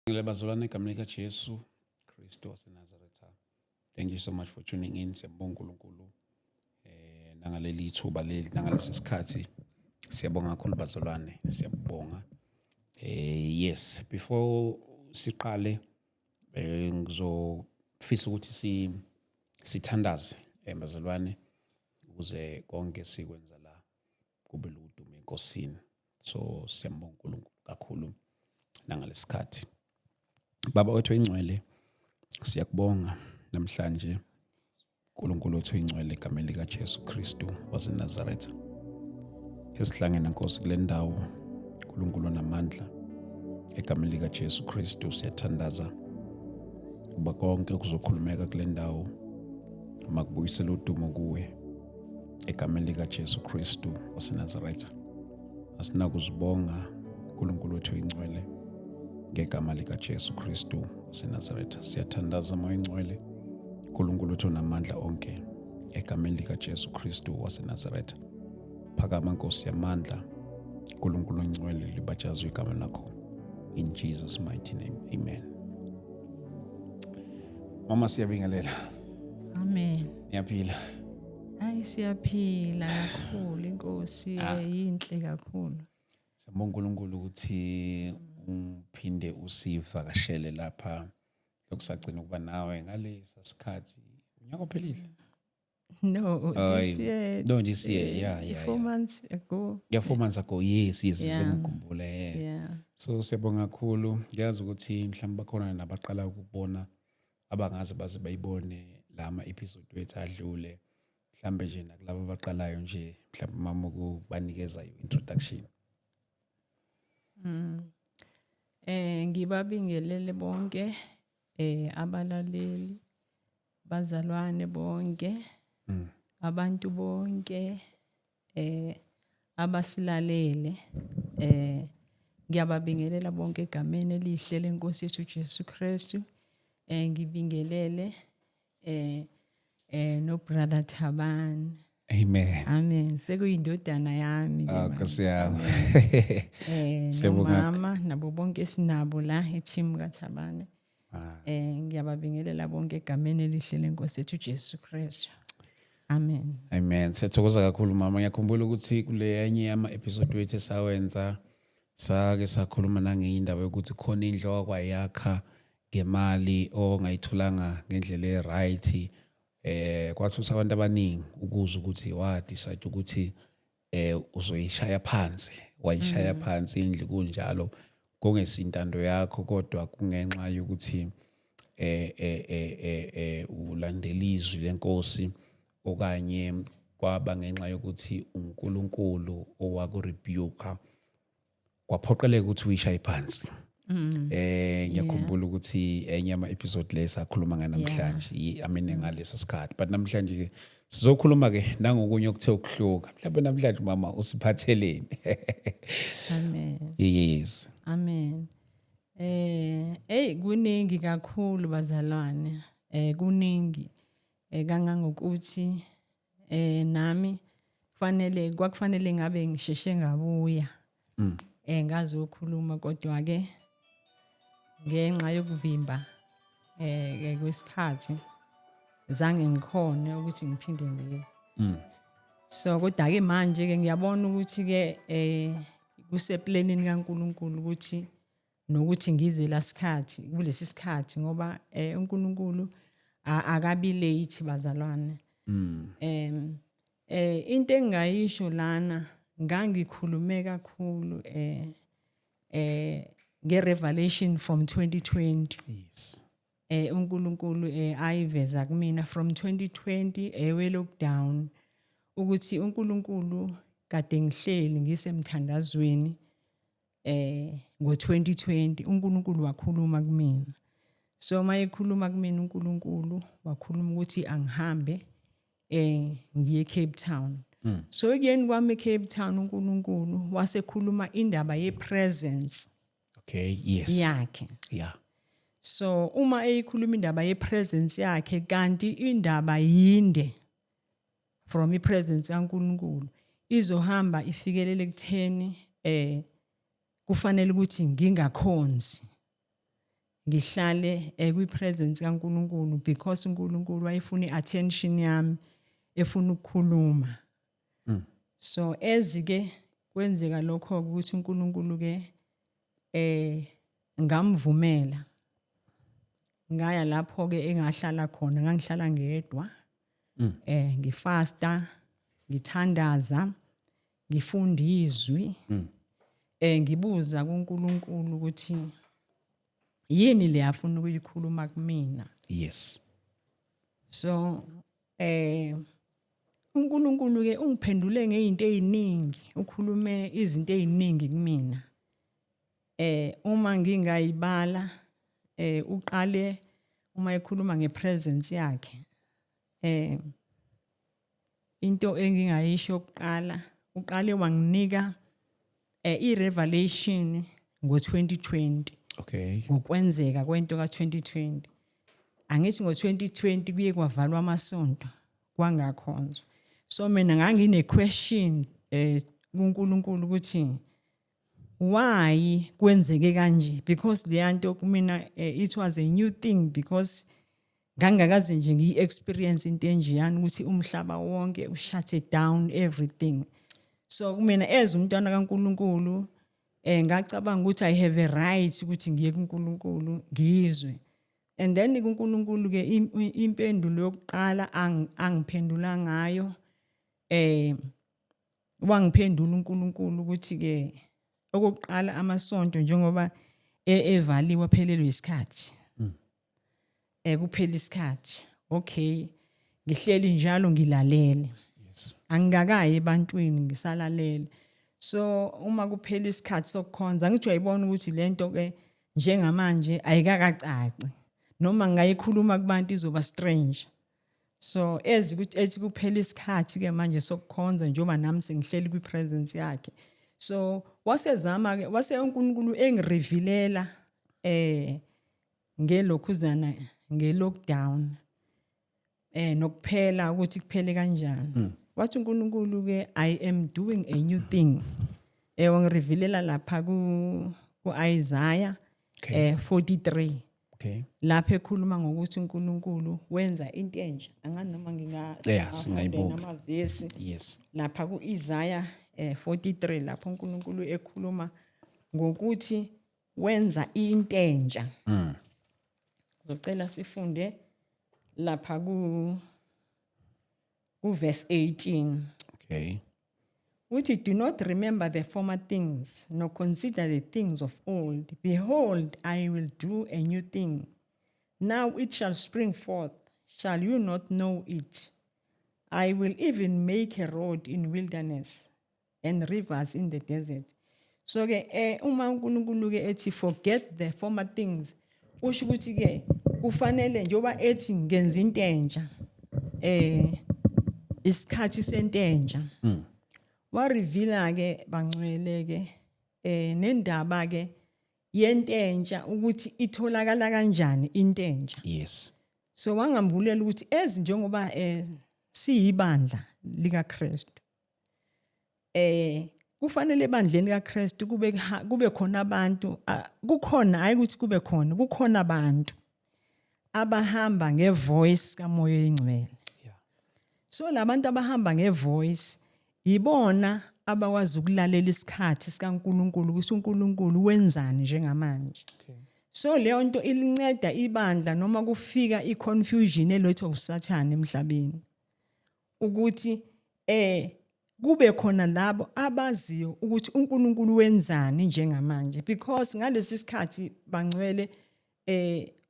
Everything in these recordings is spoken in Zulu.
Bazalwane egameni likaJesu Kristu waseNazaretha. Thank you so much for tuning in. Siyabonga uNkulunkulu nangaleli thuba leli nangalesi sikhathi. Siyabonga kakhulu bazalwane, siyabonga. Yes, before siqale ngizofisa ukuthi sithandaze bazalwane ukuze konke sikwenza la kube ludumo enkosini. So siyabonga uNkulunkulu kakhulu nangalesikhathi. Baba wethu oyingcwele, siyakubonga namhlanje uNkulunkulu wethu oyingcwele egameni likaJesu Kristu waseNazaretha. Esihlangene Nkosi kule ndawo, uNkulunkulu namandla egameni likaJesu Kristu siyathandaza kuba konke kuzokhulumeka kule ndawo makubuyisele udumo kuwe egameni likaJesu Kristu waseNazaretha. Asinakuzibonga uNkulunkulu wethu oyingcwele ngegama likaJesu Kristu waseNazaretha. Siyathandaza moya oyingcwele uNkulunkulu wethu onamandla onke egameni likaJesu Kristu waseNazaretha. Phakama Nkosi yamandla, uNkulunkulu ongcwele, libajazwe igama lakho. In Jesus mighty name, amen. Mama siyabingelela. Amen. Niyaphila? Hayi siyaphila kakhulu, Inkosi yinhle kakhulu. Siyabonga uNkulunkulu ukuthi uphinde usivakashele lapha lokusagcina ukuba nawe ngalesa sikhathi. Unyaka ophelile? No, this year. No, this year, yeah. 4 months ago. Yeah, 4 months ago, yes, Yeah. ngikhumbula. Yeah. So siyabonga kakhulu. Ngiyazi ukuthi mhlawumbe bakhona nabaqala ukubona abangaze baze bayibone lama episode wethu adlule. Mhlawumbe nje nakulabo abaqalayo nje, mhlawumbe mama ukubanikeza introduction. Ngibabingelele bonke abalaleli, bazalwane bonke, abantu bonke abasilalele. Ngiyababingelela bonke egameni elihle leNkosi yethu Jesu Kristu. Ngibingelele no brother Thabani. Amen. Amen. Sekuyindodana yami ke manje. Nkosi yami. Mama nabo bonke sinabo la e-team kaThabani. Ngiyababingelela bonke egameni elihle leNkosi yethu Jesu Kristu. Amen. Amen. Siyathokoza kakhulu mama. Ngiyakhumbula ukuthi kule enye ama episode wethu esawenza sake sakhuluma nangeyindaba yokuthi khona indlo kwayakha ngemali ongayitholanga ngendlela eright. Kwathi abantu abaningi ukuza ukuthi wa decide ukuthi uzoyishaya phansi, wayishaya phansi indlu kunjalo kongesintando yakho kodwa kungenxa yokuthi ulandela izwi leNkosi okanye kwaba ngenxa yokuthi uNkulunkulu owakurebuka kwaphoqeleka ukuthi uyishaye phansi. Ngiyakhumbula ukuthi enye ama episode lesakhuluma namhlanje ngalesa sikhathi, but namhlanje ke sizokhuluma ke nangokunye okuthe ukuhluka. Mhlawumbe namhlanje mama usiphatheleni. Amen. Yes. Amen. Kuningi kakhulu bazalwane. Kuningi kangangokuthi nami kwakufanele ngabe ngisheshe ngabuya. Ngazokhuluma kodwa ke ngenxa yokuvimba kwesikhathi zange ngikhone ukuthi ngiphinde ngize. So kodwa ke manje ke ngiyabona ukuthi ke kuseplanini kaNkulunkulu ukuthi nokuthi ngize la sikhathi kulesi sikhathi ngoba uNkulunkulu akabi late bazalwane. Into engayisho lana ngangikhulume kakhulu ngerevelation from 2020. Yes. uNkulunkulu ayiveza kumina from 2020 lockdown ukuthi uNkulunkulu kade ngihleli ngisemthandazweni ngo2020 uNkulunkulu wakhuluma kumina. So mayekhuluma kumina uNkulunkulu wakhuluma ukuthi angihambe ngiye Cape Town. So kuyeni kwami eCape Town uNkulunkulu wasekhuluma indaba yepresence. Okay, yes. Yakhe. Yeah. So uma eyikhuluma indaba yepresence yakhe kanti indaba yinde from ipresence kaNkulunkulu izohamba ifikelele kutheni kufanele ukuthi ngingakhonzi ngihlale kwi presence kaNkuluNkulu because uNkulunkulu wayefuna iattention yami efuna ukukhuluma. So ezike kwenzeka lokho ukuthi uNkulunkulu ke ngamvumela ngaya lapho ke engahlala khona ngangihlala ngedwa ngifasta ngithandaza ngifunda izwi ngibuza kuNkulunkulu ukuthi yini le afuna ukuyikhuluma kumina. Yes. So uNkulunkulu ke ungiphendule ngeinto eziningi ukhulume izinto eziningi kumina. Uma ngingayibala uqale uma ekhuluma ngepresence yakhe into engingayisho ukuqala uqale wanginika irevelation ngo2020. Okay. Ngokwenzeka kwento ka2020 angithi ngo2020 kuye kwavalwa amasonto kwangakhonzwa. So mina ngangine question kuNkulunkulu ukuthi why kwenzeke kanje, because leyanto kumina it was a new thing because ngangakaze nje ngiexperience into enjeyana ukuthi umhlaba wonke ushut down everything. So kumina as umntwana kaNkulunkulu ngacabanga ukuthi I have a right ukuthi ngiye kuNkulunkulu ngizwe. And then kuNkulunkulu ke impendulo yokuqala angiphendula ngayo wangiphendula uNkulunkulu ukuthi ke okokuqala amasonto njengoba evaliwe phelelwe isikhathi. Kuphela isikhathi. Okay. Ngihleli njalo ngilalele. Yes. Angingakayi ebantwini ngisalalele. So uma kuphela isikhathi sokukhonza ngithi uyayibona ukuthi lento ke njengamanje ayikakacaci noma ngayikhuluma kubantu izoba strange. So ethi kuphela isikhathi ke manje sokukhonza njengoba nami sengihleli kwi presence yakhe. So wasezama ke wase uNkulunkulu engirevealela ngelokhuzana ngelockdown nokuphela ukuthi kuphele kanjani. Wathi uNkulunkulu ke I am doing a new thing. Wangirevealela lapha ku Isaiah 43. Okay. Lapha ekhuluma ngokuthi uNkulunkulu wenza into entsha. Angani noma singayibuka namavesi. Yes. Lapha ku Isaiah 43 lapho uNkulunkulu ekhuluma ngokuthi wenza into entsha. Ngicela sifunde lapha ku verse 18. Okay. Which do not remember the former things, nor consider the things of old. Behold, I will do a new thing. Now it shall spring forth. Shall you not know it? I will even make a road in wilderness and rivers in the desert. So ke uma uNkulunkulu ke ethi forget the former things, usho ukuthi ke kufanele njoba ethi ngenza into entsha isikhathi sento entsha. Wa reveal ke bangcwele ke nendaba ke yento entsha ukuthi itholakala kanjani into entsha. Yes. So wangambulela ukuthi njengoba siyibandla lika Kristu kufanele ebandleni kaKristu kube khona abantu kukhona hayi ukuthi kukhona abantu abahamba ngevoice kaMoya oyingcwele. So labantu abahamba ngevoice ibona abakwazi ukulalela isikhathi sikaNkulunkulu ukuthi uNkulunkulu wenzani njengamanje. So leyo nto ilinceda ibandla noma kufika iconfusion elethwa uSathane emhlabeni ukuthi kube khona labo abaziyo ukuthi uNkulunkulu wenzani njengamanje, because ngalesi sikhathi bangcwele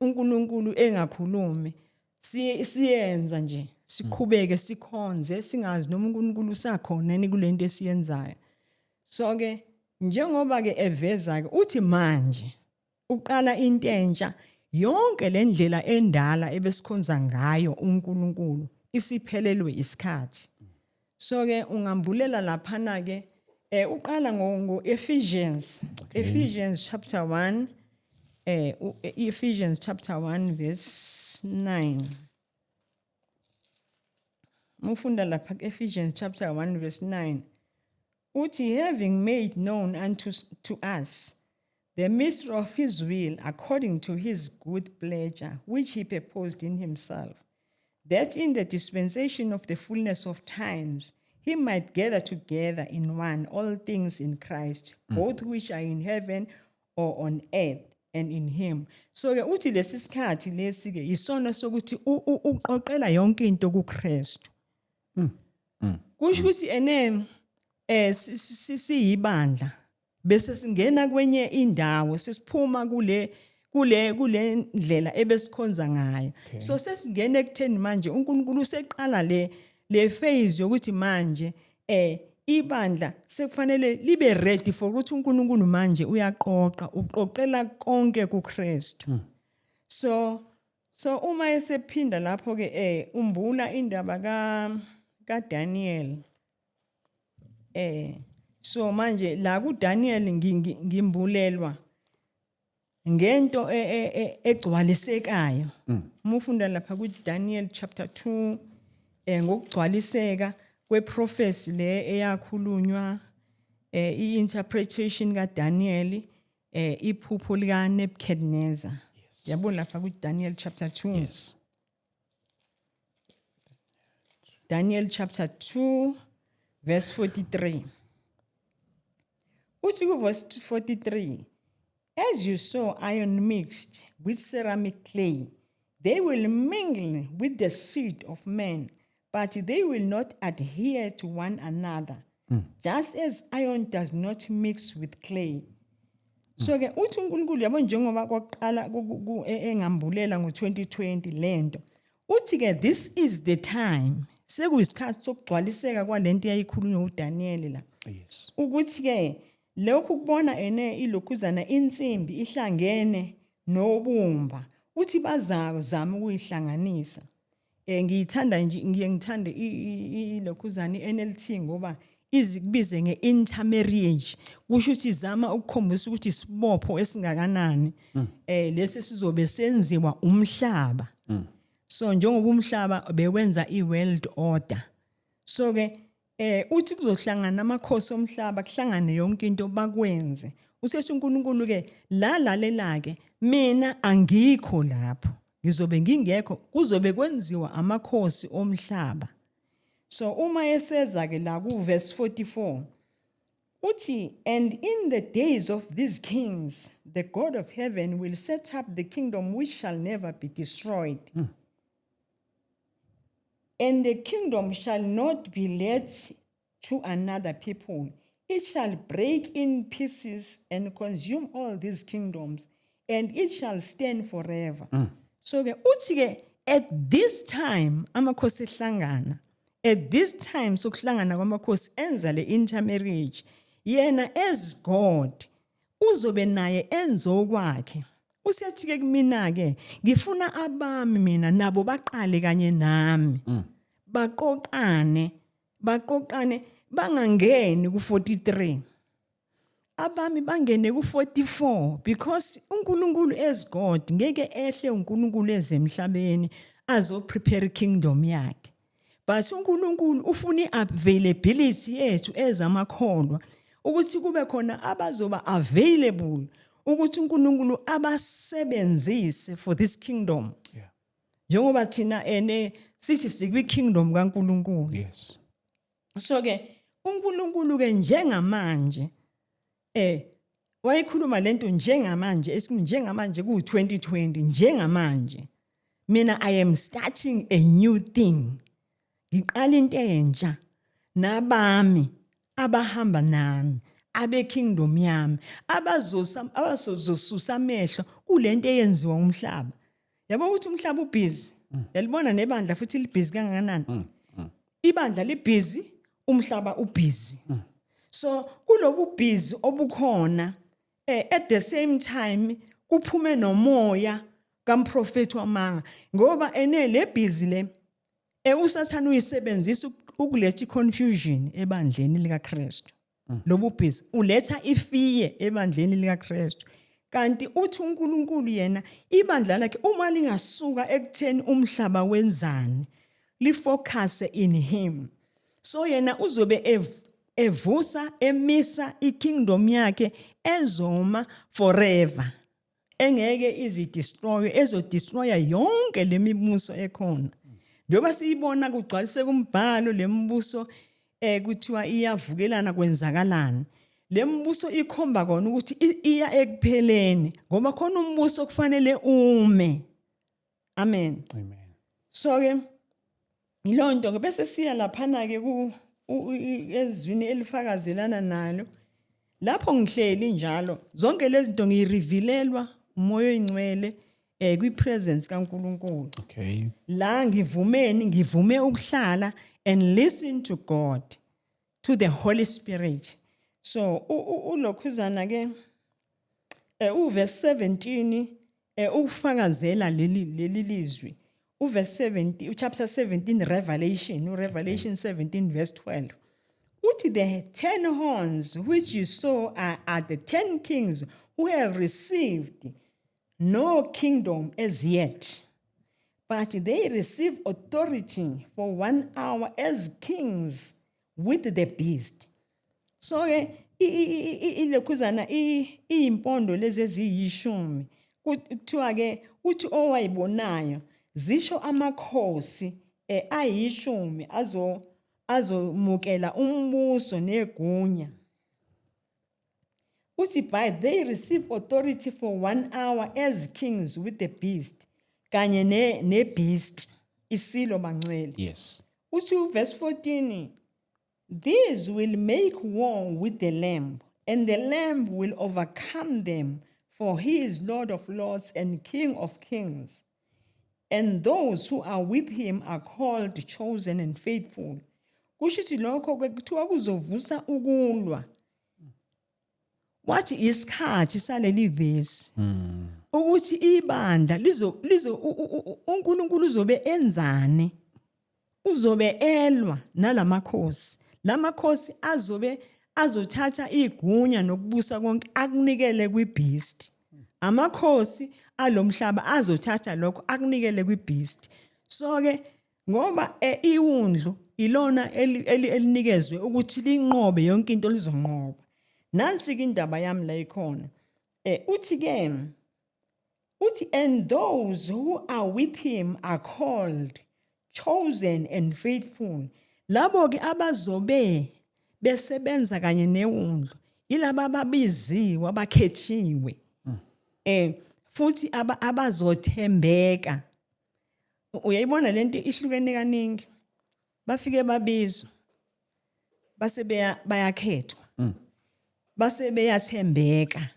uNkulunkulu engakhulumi siyenza nje sikhubeke sikhonze singazi noma uNkulunkulu usakhona yini kulento esiyenzayo. So ke njengoba ke eveza ke uthi manje uqala into entsha yonke lendlela endala ebesikhonza ngayo uNkulunkulu isiphelelwe isikhathi. So ke ungambulela lapha na ke uqala ngo Ephesians. Okay. Ephesians chapter 1 Ephesians chapter 1 verse 9. Mufunda lapha Ephesians chapter 1 verse 9. Uthi having made known unto us the mystery of his will according to his good pleasure, which he purposed in himself, that in the dispensation of the fullness of times he might gather together in one all things in Christ, both which are in heaven or on earth, and in him. So-ke uthi lesi sikhathi lesi-ke yisona sokuthi uqoqela yonke into kuKristu. Kusho ukuthi siyibandla bese singena kwenye indawo sesiphuma kule ndlela ebesikhonza ngayo. So sesingena ekutheni manje uNkulunkulu useqala le phase yokuthi manje ibandla sekufanele libe ready for ukuthi uNkulunkulu manje uyaqoqa uqoqela konke kuKristu. So uma esephinda lapho ke umbula indaba ka Daniel so manje la ku Daniel ngimbulelwa ngento egcwalisekayo. Mufunda lapha ku Daniel chapter 2 ngokugcwaliseka kweprofesi le eyakhulunywa i-interpretation ka Daniel iphupho lika Nebuchadnezzar. Yabona lapha ku Daniel chapter 2. Yes. Daniel chapter 2 verse 43. Uthi ku verse 43, as you saw iron mixed with ceramic clay, they will mingle with the seed of men, but they will not adhere to one another, just as iron does not mix with clay. So ke uthi uNkulunkulu yabo njengoba kwaqala engambulela ngo2020 lento. Uthi ke this is the time sekuyisikhathi sokugcwaliseka kwalento yayikhulunywa uDaniel la. Yes. Ukuthi ke lokhu kubona ilokhuzana insimbi ihlangene nobumba uthi bazama ukuyihlanganisa. Ngiyithanda nje ngiyengithanda ilokhuzana iNLT ngoba izikubize ngeintermarriage kusho ukuthi izama ukukhombisa ukuthi isibopho esingakanani lesi sizobe senziwa umhlaba. So njengoba umhlaba bewenza iworld order, so ke uthi kuzohlangana amakhosi omhlaba kuhlangane yonke into bakwenze. Usethi uNkulunkulu ke lalela ke mina angikho lapho, ngizobe ngingekho, kuzobe kwenziwa amakhosi omhlaba. So uma eseza ke la ku verse 44 uthi, and in the days of these kings the God of heaven will set up the kingdom which shall never be destroyed. And the kingdom shall not be let to another people. It shall break in pieces and consume all these kingdoms, and it shall stand forever. So ke uthi ke at this time amakhosi ehlangana, at this time sokuhlangana kwamakhosi enza le intermarriage, yena as God uzobe naye enzo kwakhe. Usiyathi ke kumina ke ngifuna abami mina nabo baqale kanye nami. Baqoqane bangangeni ku 43. Abami bangene ku 44 because uNkulunkulu as God ngeke ehle uNkulunkulu ezemhlabeni azo prepare kingdom yakhe. But uNkulunkulu ufuna availability yethu ezamakholwa ukuthi kube khona abazoba available ukuthi uNkulunkulu abasebenzise for this kingdom. Yeah. Njengoba thina sithi sikwi kingdom kaNkulunkulu. Yes. So ke uNkulunkulu ke njengamanje wayikhuluma lento njengamanje esithi njengamanje ku 2020 njengamanje mina I am starting a new thing. Ngiqala into entsha nabami abahamba nami abe kingdom yami abazosusa amehlo kulento eyenziwa umhlaba. Yabo ukuthi umhlaba ubusy. Yalibona nebandla futhi libusy kangakanani. Ibandla libusy, umhlaba ubusy. So kulobu busy obukhona at the same time kuphume nomoya kamprofeti wamanga ngoba le busy le usathana uyisebenzisa ukuletha confusion ebandleni lika Kristu. Lobu busy uletha ifear ebandleni lika Kristu. Kanti uthi uNkulunkulu yena ibandla lakhe uma lingasuka ekutheni umhlaba wenzani li focus in him. So yena uzobe evusa emisa ikingdom yakhe ezoma forever engeke izidestroy ezodestroya yonke lemibuso ekhona njoba siyibona kugcwalise kumbhalo lembuso kuthiwa iyavukelana kwenzakalana lembuso ikhomba kona ukuthi iya ekupheleni ngoba khona umbuso kufanele ume amen so ke ilonto ke bese siya laphana ke ku ezwini elifakazelana nalo lapho ngihleli njalo zonke lezi zinto ngirevealelwa umoya oyingcwele kwi presence kaNkulunkulu okay la ngivume ukuhlala and listen to God to the Holy Spirit so ulokhuzana ke uverse 17 ukufakazela leli lizwi uverse 17 chapter 17 Revelation 17 verse 12 uthi the 10 horns which you saw are the 10 kings who have received no kingdom as yet but they receive authority for 1 hour as kings with the beast so ilekhuzana impondo lezi eziyishumi kuthiwa ke uthi owayibonayo zisho amakhosi ayishumi azomukela umbuso negunya uthi by they receive authority for 1 hour as kings with the beast kanye ne beast isilo bangcwele yes uthi verse 14 these will make war with the lamb and the lamb will overcome them for he is Lord of lords and King of kings and those who are with him are called chosen and faithful kushithi lokho kuthiwa kuzovusa ukulwa wathi isikhathi saleli verse ukuthi ibandla uNkulunkulu uzobe enzane uzobe elwa nalamakhosi lamakhosi azothatha igunya nokubusa konke akunikele kwibeast amakhosi alomhlaba azothatha lokho akunikele kwibeast so ke ngoba iwundlu ilona elinikezwe ukuthi linqobe yonke into lizonqoba nansi indaba yami la ikhona uthi ke uthi and those who are with him are called chosen and faithful labo ke abazobe besebenza kanye newundlu ilaba ababiziwe abakhethiwe futhi abazothembeka uyayibona lento ihlukene kaningi bafike babizwa base bayakhethwa base beyathembeka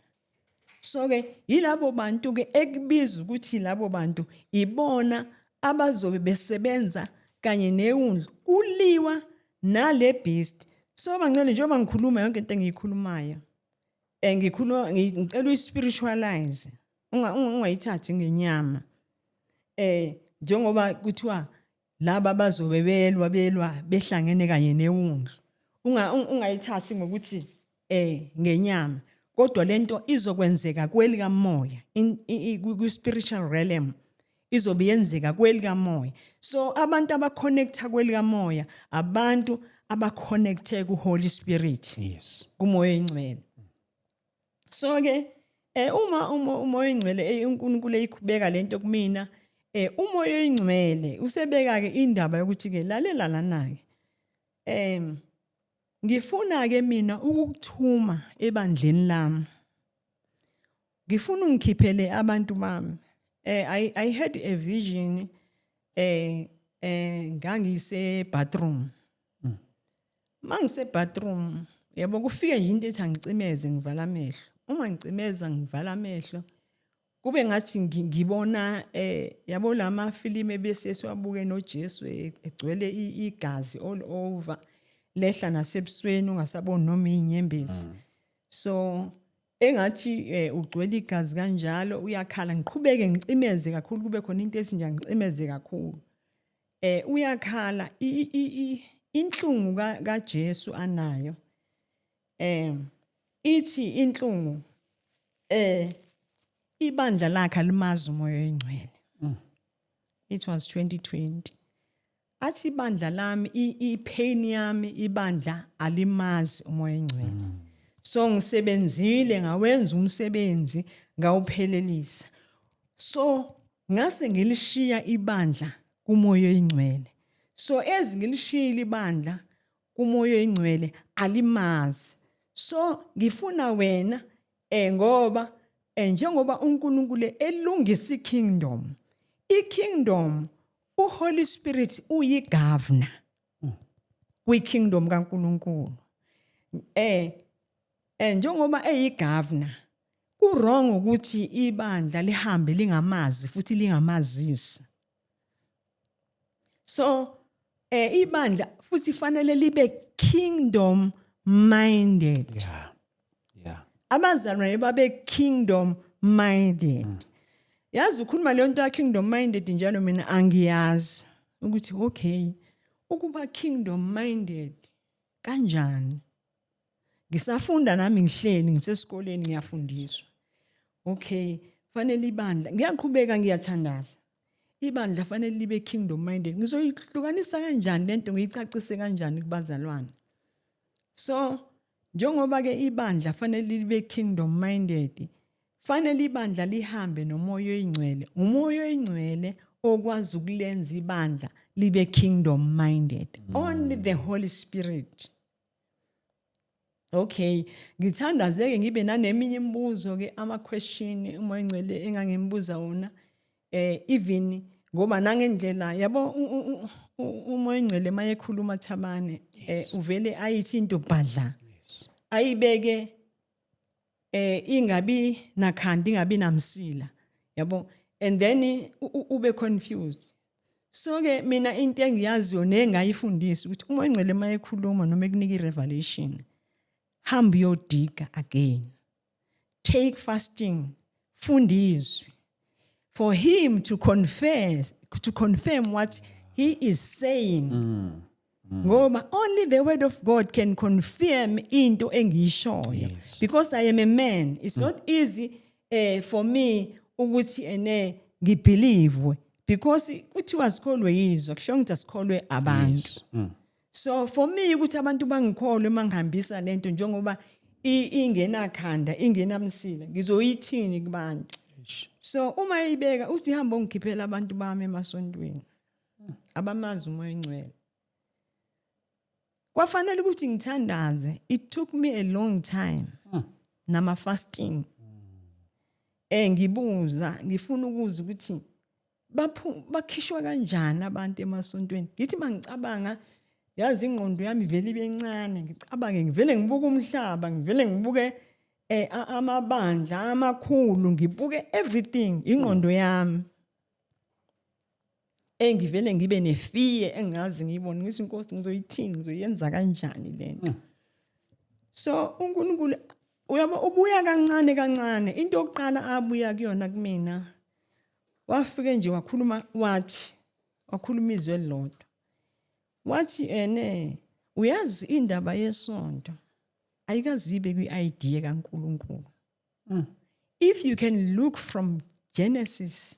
so ke yilabo bantu ke ekubizwa ukuthi labo bantu ibona abazobe besebenza kanye newundlu kuliwa nale beast so bangcwele njengoba ngikhuluma yonke into engiyikhulumayo ngicela uspiritualize ungayithathi ngenyama njengoba kuthiwa laba bazobe belwa behlangene kanye newundlu ungayithathi ngokuthi ngenyama kodwa lento izokwenzeka kwelika moya ku spiritual realm izobe yenzeka kwelika moya so abantu abaconnecta kwelika moya abantu abaconnecte ku Holy Spirit yes kumoya oyingcwele so ke uma umoya oyingcwele uNkulunkulu eyikhubeka lento kumina umoya oyingcwele usebeka ke indaba yokuthi ke lalela lana ke ngifuna ke mina ukukuthuma ebandleni lami ngifuna ungikhiphele abantu bami I had a vision ngangise bathroom mangise bathroom yabo kufike nje into ethi angicimeze ngivala amehlo uma ngicimeza ngivala amehlo kube ngathi ngibona yabo lama film ebese siwabuke noJesu egcwele igazi all over lehla nasebusweni ungasaboni noma inyembezi so engathi ugcwele igazi kanjalo uyakhala ngiqhubeke ngicimeze kakhulu kube khona into esinje ngicimeze kakhulu uyakhala inhlungu kaJesu anayo ithi inhlungu ibandla lakhe limazi umoya oyingcwele it was 2020 athi ibandla lami ipain yami ibandla alimazi umoya engcwele. So ngisebenzile ngawenza umsebenzi ngawuphelelisa. So ngase ngilishiya ibandla kumoya engcwele. So ngilishiyile ibandla kumoya engcwele alimazi. So ngifuna wena ngoba njengoba uNkulunkulu elungisa ikingdom. Ikingdom uHoly Spirit uyigovernor kwi-kingdom kaNkulunkulu. Njengoba eyigovernor kurong ukuthi ibandla lihambe lingamazi futhi lingamazisi. So ibandla futhi fanele libe kingdom minded. Yeah. Abazalwane babe kingdom minded. Yazi ukhuluma le nto ya kingdom minded njalo mina angiyazi ukuthi okay ukuba kingdom minded kanjani. Ngisafunda nami ngihleli ngisesikoleni ngiyafundiswa. Okay, fanele ibandla ngiyaqhubeka ngiyathandaza. Ibandla fanele libe kingdom minded. Ngizoyihlukanisa kanjani lento ngiyicacise kanjani kubazalwane. So njengoba ke ibandla fanele libe kingdom minded, fanele ibandla lihambe nomoya oyingcwele. Umoya oyingcwele okwazi ukulenza ibandla libe kingdom minded. Only the Holy Spirit. Okay, ngithandazeke ngibe naneminye imibuzo ke ama-question umoya engcwele engangimbuza wona even ngoba nangendlela yabo umoya engcwele mayekhuluma Thabane uvele ayithi into badla ayibeke ingabi nakhanda ingabi namsila yabo and then ube confused. So ke mina into engiyaziyo nengayifundisa ukuthi umoya engcwele mayekhuluma noma ekunika irevelation hambe uyodiga again, take fasting, fundiswe for him to confirm what he is saying. Ngoba only the word of God can confirm into engiyishoyo. Because I am a man, it's not easy for me ukuthi ngibelieve because kuthiwa sikholwe yizwa kusho ukuthi asikholwe abantu. So for me ukuthi abantu bangikholwe mangihambisa lento njengoba ingenakhanda ingenamsila ngizoyithini kubantu. So uma ibeka uthi hamba ungikhiphela abantu bami emasontweni abamazi umoya engcwele. Kwafanele ukuthi ngithandaze. It took me a long time. Nama fasting. Ngibuza ngifuna ukuzwa ukuthi bakhishwa kanjani abantu emasontweni. Ngithi mangicabanga yazi ingqondo yami vele ibe encane ngicabange ngivele ngibuke umhlaba ngivele ngibuke amabandla amakhulu ngibuke everything ingqondo yami ngivele ngibe nefear engazi ngiyibona ngithi inkosi ngizoyithini ngizoyenza kanjani lento. So uNkulunkulu uyabo ubuya kancane into yokuqala abuya kuyona kumina wafike nje wakhuluma wakhuluma izwi elilodwa wathi uyazi indaba yesonto ayikazibe kwi-idea kaNkulunkulu. If you can look from Genesis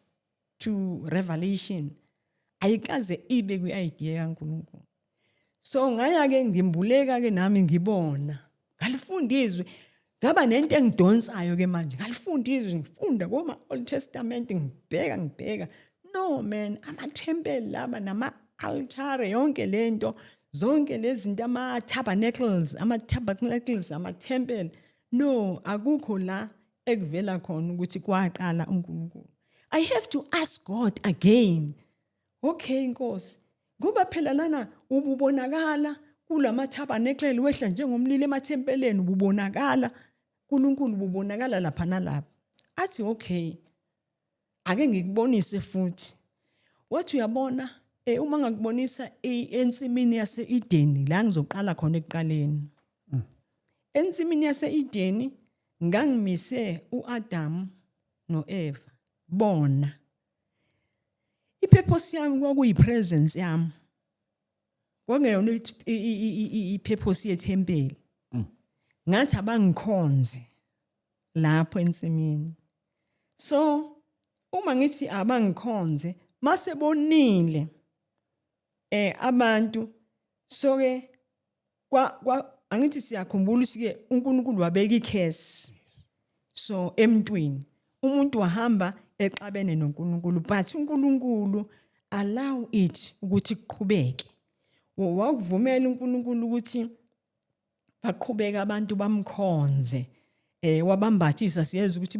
to Revelation ayikaze ibe kwi-idea kaNkulunkulu. So ngaya ke ngimbuleka ke nami ngibona ngalifundizwe ngaba nento engidonsayo ke manje ngalifundizwe ngifunda koma Old Testament ngibheka no man amathempeli laba nama altar yonke lento zonke lezi zinto ama-tabernacles ama-temple no akukho la ekuvela khona ukuthi kwaqala uNkulunkulu. I have to ask God again. Okay Nkosi ngoba phela lana ububonakala kulama tabernacle wehla njengomlilo emathempeleni ububonakala uNkulunkulu ububonakala lapha nalapha. Athi okay ake ngikubonise futhi wathi uyabona uma ngakubonisa ensimini yase-Edeni la ngizoqala khona ekuqaleni. Ensimini yase-Edeni ngangimise uAdam noEva bona. Ipurpose yami kwakuyipresence yami. Kwangeyona ipurpose yethempeli. Ngathi abangikhonze lapho ensimini. So uma ngithi abangikhonze mase bonile abantu so ke angithi siyakhumbula sike uNkulunkulu wabeka ikhesi so emntwini umuntu wahamba exabene noNkulunkulu but uNkulunkulu allow it ukuthi kuqhubeke wakuvumela uNkulunkulu ukuthi baqhubeka abantu bamkhonze wabambathisa siyeza ukuthi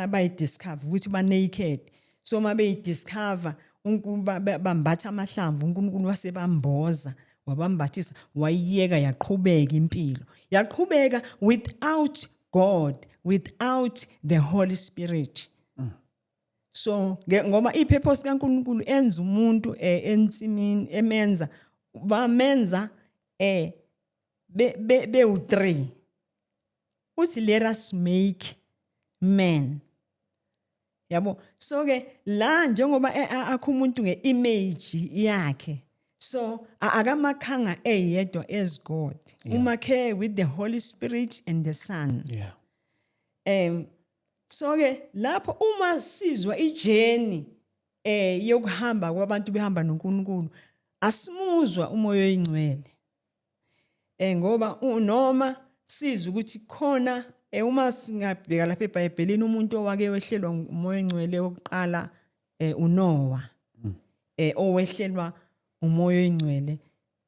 bayidiscover ukuthi ba naked so mabe discover uNkulunkulu bambatha amahlamvu uNkulunkulu wasebamboza wabambathisa wayiyeka yaqhubeka impilo yaqhubeka without God without the Holy Spirit so ngoba ipurpose kaNkulunkulu enza umuntu ensimini emenza bamenza be u3 uthi let us make man yabo so ke la njengoba akho umuntu ngeimage yakhe so akamakhanga eyedwa as God umakhe with the Holy Spirit and the Son so ke lapho uma sizwa ijeni yokuhamba kwabantu behamba noNkulunkulu asimuzwa umoya oyingcwele ngoba noma sizwe ukuthi khona uma singabheka lapha eBhayibhelini umuntu owake wehlelwa umoya oyingcwele wokuqala uNoah owehlelwa umoya oyingcwele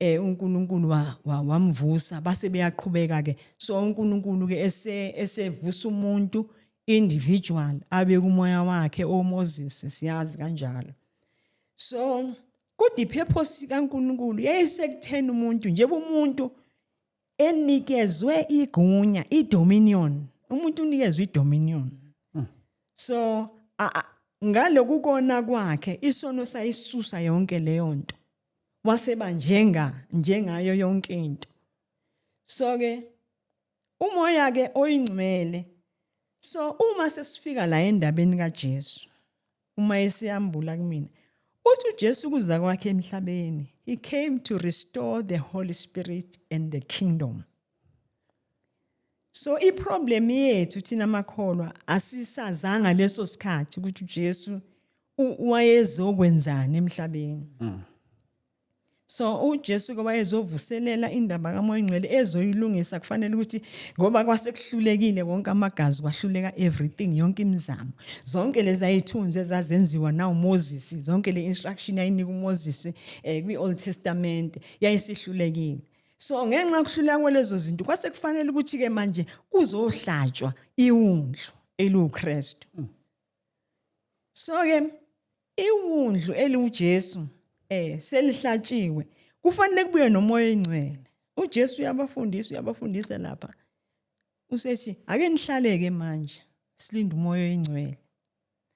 uNkulunkulu wamvusa base beyaqhubeka ke so uNkulunkulu ke esevusa umuntu individual abe kumoya wakhe oMoses siyazi kanjalo so kodwa ipurpose kaNkulunkulu yayisekuthena umuntu njengoba umuntu enikezwe igunya idominion umuntu unikezwe idominion so ngaloku kona kwakhe isono sayisusa yonke leyo nto waseba njengayo yonke into so ke umoya ke oyingcwele so uma sesifika la endabeni kaJesu uma esiyambula kumina uthi uJesu kuza kwakhe emhlabeni he came to restore the Holy Spirit and the kingdom so iproblem yethu thina makholwa asisazanga leso sikhathi ukuthi uJesu wayezokwenzana emhlabeni so uJesu ke wayezovuselela indaba kaMoya oNgcwele ezoyilungisa kufanele ukuthi ngoba kwasekuhlulekile konke amagazi kwahluleka everything yonke imizamo zonke lezi ayithunze ezazenziwa na uMoses zonke le instruction ayinika uMoses kwiOld Testament yayisihlulekile so ngenxa yokuhluleka kwalezo zinto kwasekufanele ukuthi ke manje kuzohlatshwa iwundlu eliuKristu so ke iwundlu eliuJesu selihlatshiwe kufanele kubuye nomoya oyingcwele uJesu uyabafundisa lapha usethi ake nihlaleke manje silinde umoya oyingcwele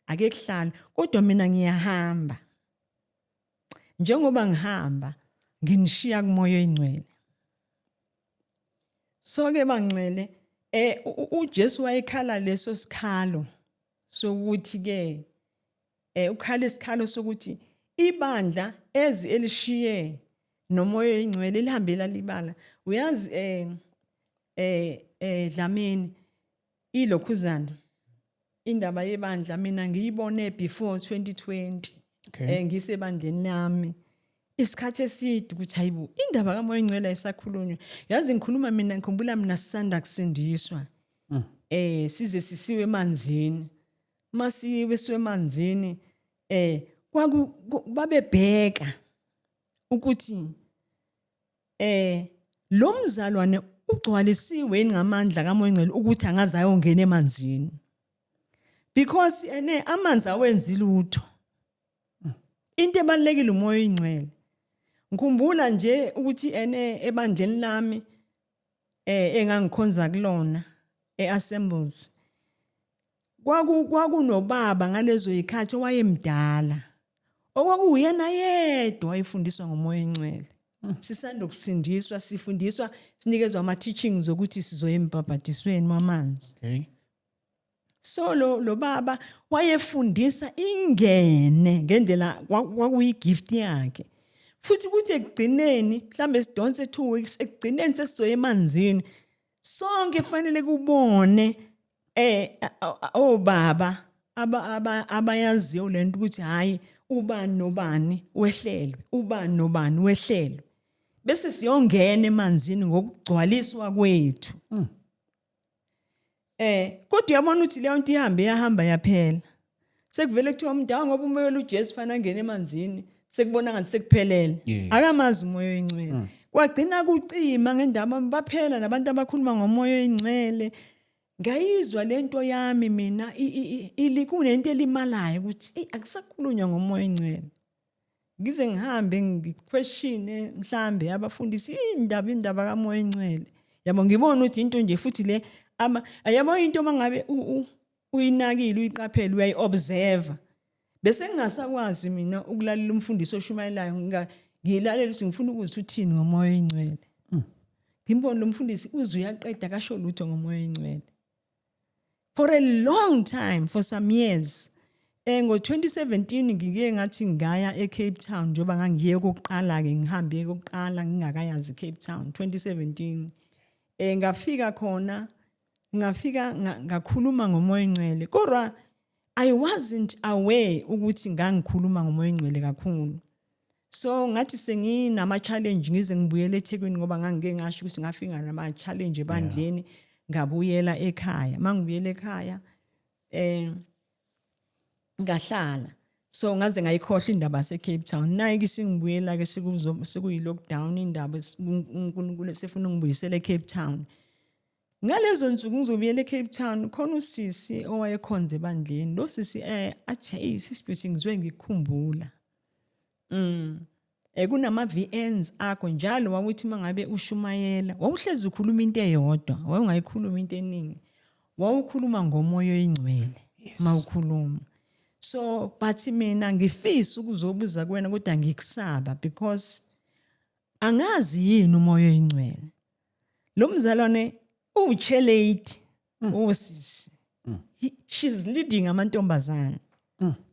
ake kuhlala kodwa mina ngiyahamba njengoba ngihamba nginishiya kumoya oyingcwele so ke bangcwele uJesu wayekhala leso sikhalo sokuthi ke ukhala isikhalo sokuthi ibandla elishiye nomoya oyingcwele lihambela libala uyazi Dlamini ilokhuzana indaba yebandla mina ngiyibone before 2020 ngisebandleni lami isikhathi eside ukuthi hayibo indaba kaMoya oNgcwele ayisakhulunywa yazi ngikhuluma mina ngikhumbula mina sisanda kusindiswa size sisiwe emanzini masiwe emanzini babebheka ukuthi lo mzalwane ugcwalisiwe ngamandla kaMoya oNgcwele ukuthi angaze ayongena emanzini because amanzi awenzi lutho into ebalekile umoya oNgcwele ngikhumbula nje ukuthi ebandleni lami engangikhonza kulona eassembles kwakunobaba ngalezo ikhathi owayemdala okwakuyena yedwa wayefundiswa ngomoya oNgcwele sisanda kusindiswa sifundiswa sinikezwa ama teachings ukuthi sizoya embhabhatisweni wamanzi so lo baba wayefundisa ingene ngendlela kwakuyi gift yakhe futhi ukuthi ekugcineni mhlambe sidonse 2 weeks ekugcineni sesizoya emanzini sonke kufanele kubone obaba abayaziyo lento ukuthi hayi ubani nobani wehlelwe, ubani nobani wehlelwe. Bese siyongena emanzini ngokugcwaliswa kwethu. Kodwa uyabona ukuthi leyo nto yahamba yaphela. Sekuvele kuthiwa umuntu ngoba umoya uJesu fana ngene emanzini, sekubona ngathi sekuphelele. Akamazi umoya oyingcwele. Kwagcina kucima ngendaba baphela nabantu abakhuluma ngomoya oyingcwele. Ngayizwa lento yami mina kunento elimalayo ukuthi akusakhulunywa ngomoya oyingcwele. Ngize ngihambe ngiquestione mhlambe abafundisi indaba kamoya oyingcwele. Yabo ngibona ukuthi into nje futhi le yabo into mangabe uyinakile uyiqaphela uyayiobserve. Bese ngingasakwazi mina ukulalela umfundisi oshumayelayo ngilalela ukuthi ngifuna ukuzwa uthini ngomoya oyingcwele. Ngimbona lo mfundisi uzwe uyaqeda kasho lutho ngomoya oyingcwele. For a long time, for some years. Ngo-2017 ngike ngathi ngaya eCape Town njoba ngangiye kokuqala ke ngihambe kokuqala ngingakayazi Cape Town 2017. Ngafika khona ngakhuluma ngomoya oyingcwele. Kodwa I wasn't aware ukuthi ngangikhuluma ngomoya oyingcwele kakhulu. So ngathi senginama challenge ngize ngibuyele eThekwini ngoba ngangike ngasho ukuthi ngafika nama challenge ebandleni ngabuyela ekhaya. Mangibuyele ekhaya ngahlala. So ngaze ngayikhohle indaba yaseCape Town. Nayi ke singibuyela ke sekuyi lockdown indaba uNkulunkulu esefuna ngibuyisele eCape Town. Ngalezo nsuku ngizobuyela eCape Town khona usisi owayekhonze ebandleni. Lo sisi athi sisibhuti ngizwe ngikukhumbula. Kunama VNs akho njalo wawuthi mangabe ushumayela wawuhlezi ukhuluma into eyodwa wawungayikhuluma into eningi wawukhuluma ngomoya oyingcwele mawukhuluma. So bathi mina ngifisa ukuzobuza kuwena kodwa ngikusaba because angazi yini umoya oyingcwele. Lo mzalwane uchelate osisi. She's leading amantombazana.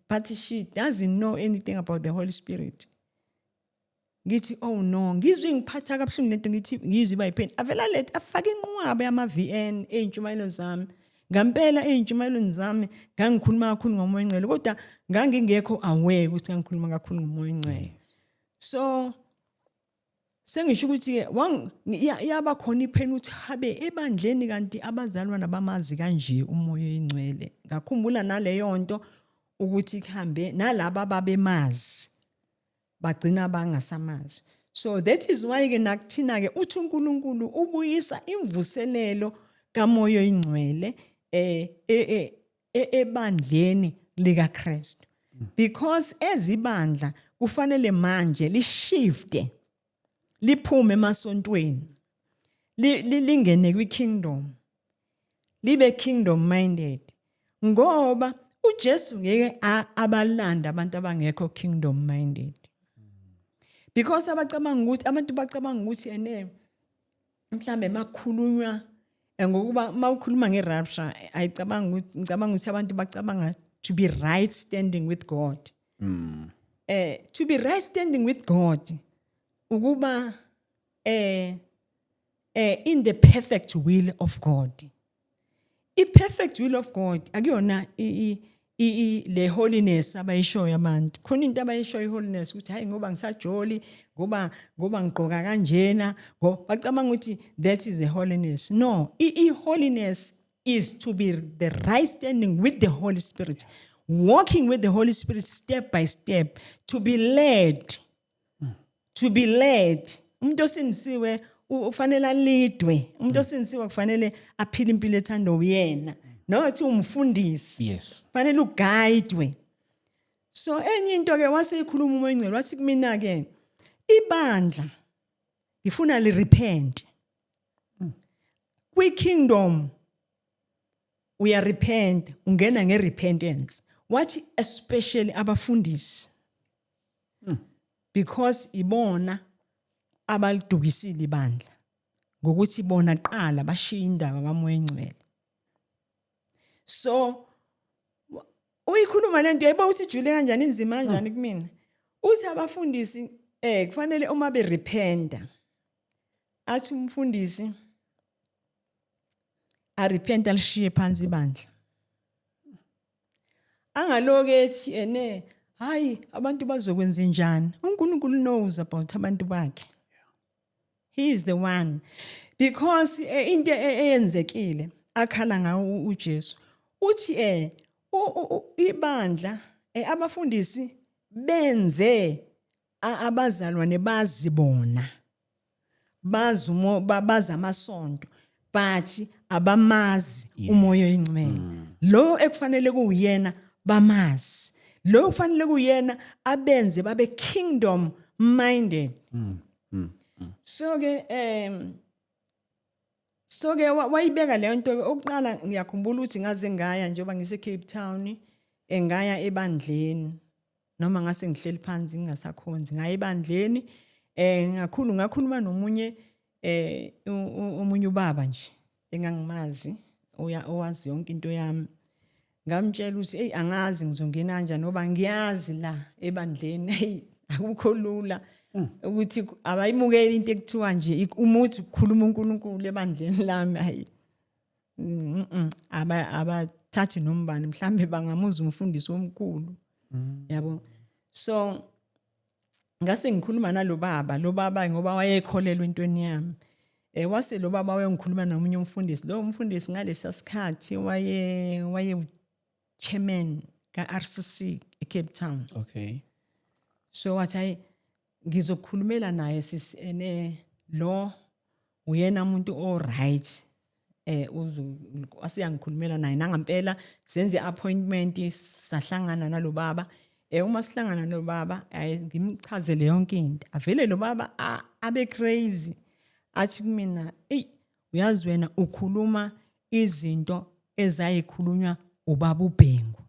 But she doesn't know anything about the Holy Spirit. Ngithi oh no ngizwe ngiphatha kabuhlungu lento ngithi ngizwe bayipheni avela lethe afake inqwaba yama VN eintshumayelo zami ngampela eintshumayelweni zami ngangikhuluma kakhulu ngomoya oyingcwele kodwa ngangingekho aware ukuthi ngikhuluma kakhulu ngomoya oyingcwele. So sengisho ukuthi ke yaba khona ipheni ukuthi habe ebandleni kanti abazalwana abamazi kanje umoya oyingcwele. Ngakhumbula naleyo nto ukuthi kuhambe nalabo ababemazi bagcina bangasamazi. So that is why ke nakuthina ke uthi uNkulunkulu ubuyisa imvuselelo kamoya oyingcwele ebandleni lika Kristu. Because ezibandla kufanele manje lishifte liphume emasontweni lingene kwiKingdom libe kingdom minded ngoba uJesu ngeke abalanda abantu abangekho kingdom minded. Because abantu bacabanga ukuthi mhlambe makhulunywa ngokuba mawukhuluma ngerapture ngicabanga ukuthi abantu bacabanga to be right standing with God. To be right standing with God ukuba in the perfect will of God. I perfect will of God akuyona le holiness abayishoyo abantu. Khona into abayishoyo holiness ukuthi hayi ngoba ngisajoli ngoba ngigqoka kanjena bacabanga ukuthi that is a holiness. No, holiness is to be the right standing with the Holy Spirit, walking with the Holy Spirit step by step, to be led. Umuntu osinisiwe ufanele alidwe. Umuntu osinisiwe kufanele aphile impilo ethanda uyena. Nothi umfundisi. Yes. Fanele uguide. So enye into ke waseyikhuluma umoya oyingcwele wathi kumina ke ibandla ngifuna li repent. Kwi kingdom uya repent ungena ngerepentance. Wathi especially abafundisi. Because ibona abalidukisile ibandla ngokuthi bona qala bashiya indaba kamoya oyingcwele. So uyikhuluma lento yayiba uthi jule kanjani inzima kanjani kumina. Uthi abafundisi kufanele uma be repenta athi umfundisi a repent alishiye phansi ibandla. Angaloke ethi hayi abantu bazokwenza njani. uNkulunkulu knows about abantu bakhe. He is the one. Because into eyenzekile akhala ngawo uJesu uthi ibandla abafundisi benze abazalwane bazibona baza amasonto but abamazi umoya oyingcwele. Lo ekufanele kuyena bamazi, lo kufanele kuyena abenze babe kingdom minded. So ke wayibeka leyo nto okuqala ngiyakhumbula ukuthi ngaze ngaya njengoba ngise Cape Town engaya ebandleni noma ngase ngihleli phansi ngingasakhonzi ngaya ebandleni ngakhuluma nomunye umunye ubaba nje engangimazi owazi yonke into yami. Ngamtshela ukuthi angazi ngizongena kanjani ngoba ngiyazi la ebandleni akukho lula ukuthi abayimukeli into ekuthiwa nje umuthi ukukhuluma uNkulunkulu ebandleni lami hayi abathathi nombani mhlambe bangamuza umfundisi omkhulu yabo. So ngase ngikhuluma nalo baba ngoba wayekholelwa entweni yami. Wase lo baba wayengikhuluma nomunye umfundisi. Lo umfundisi ngalesa sikhathi waye chairman ka-RCC eCape Town. Okay. So wathi ngizokhulumela naye sisene lo uyena umuntu o right asiyangikhulumela naye nangampela senze appointment sahlangana nalo baba. Uma sihlangana no baba ngimchazele yonke into avele lo baba abe crazy athi kumina uyazi wena ukhuluma izinto ezayikhulunywa ubaba uBhengu.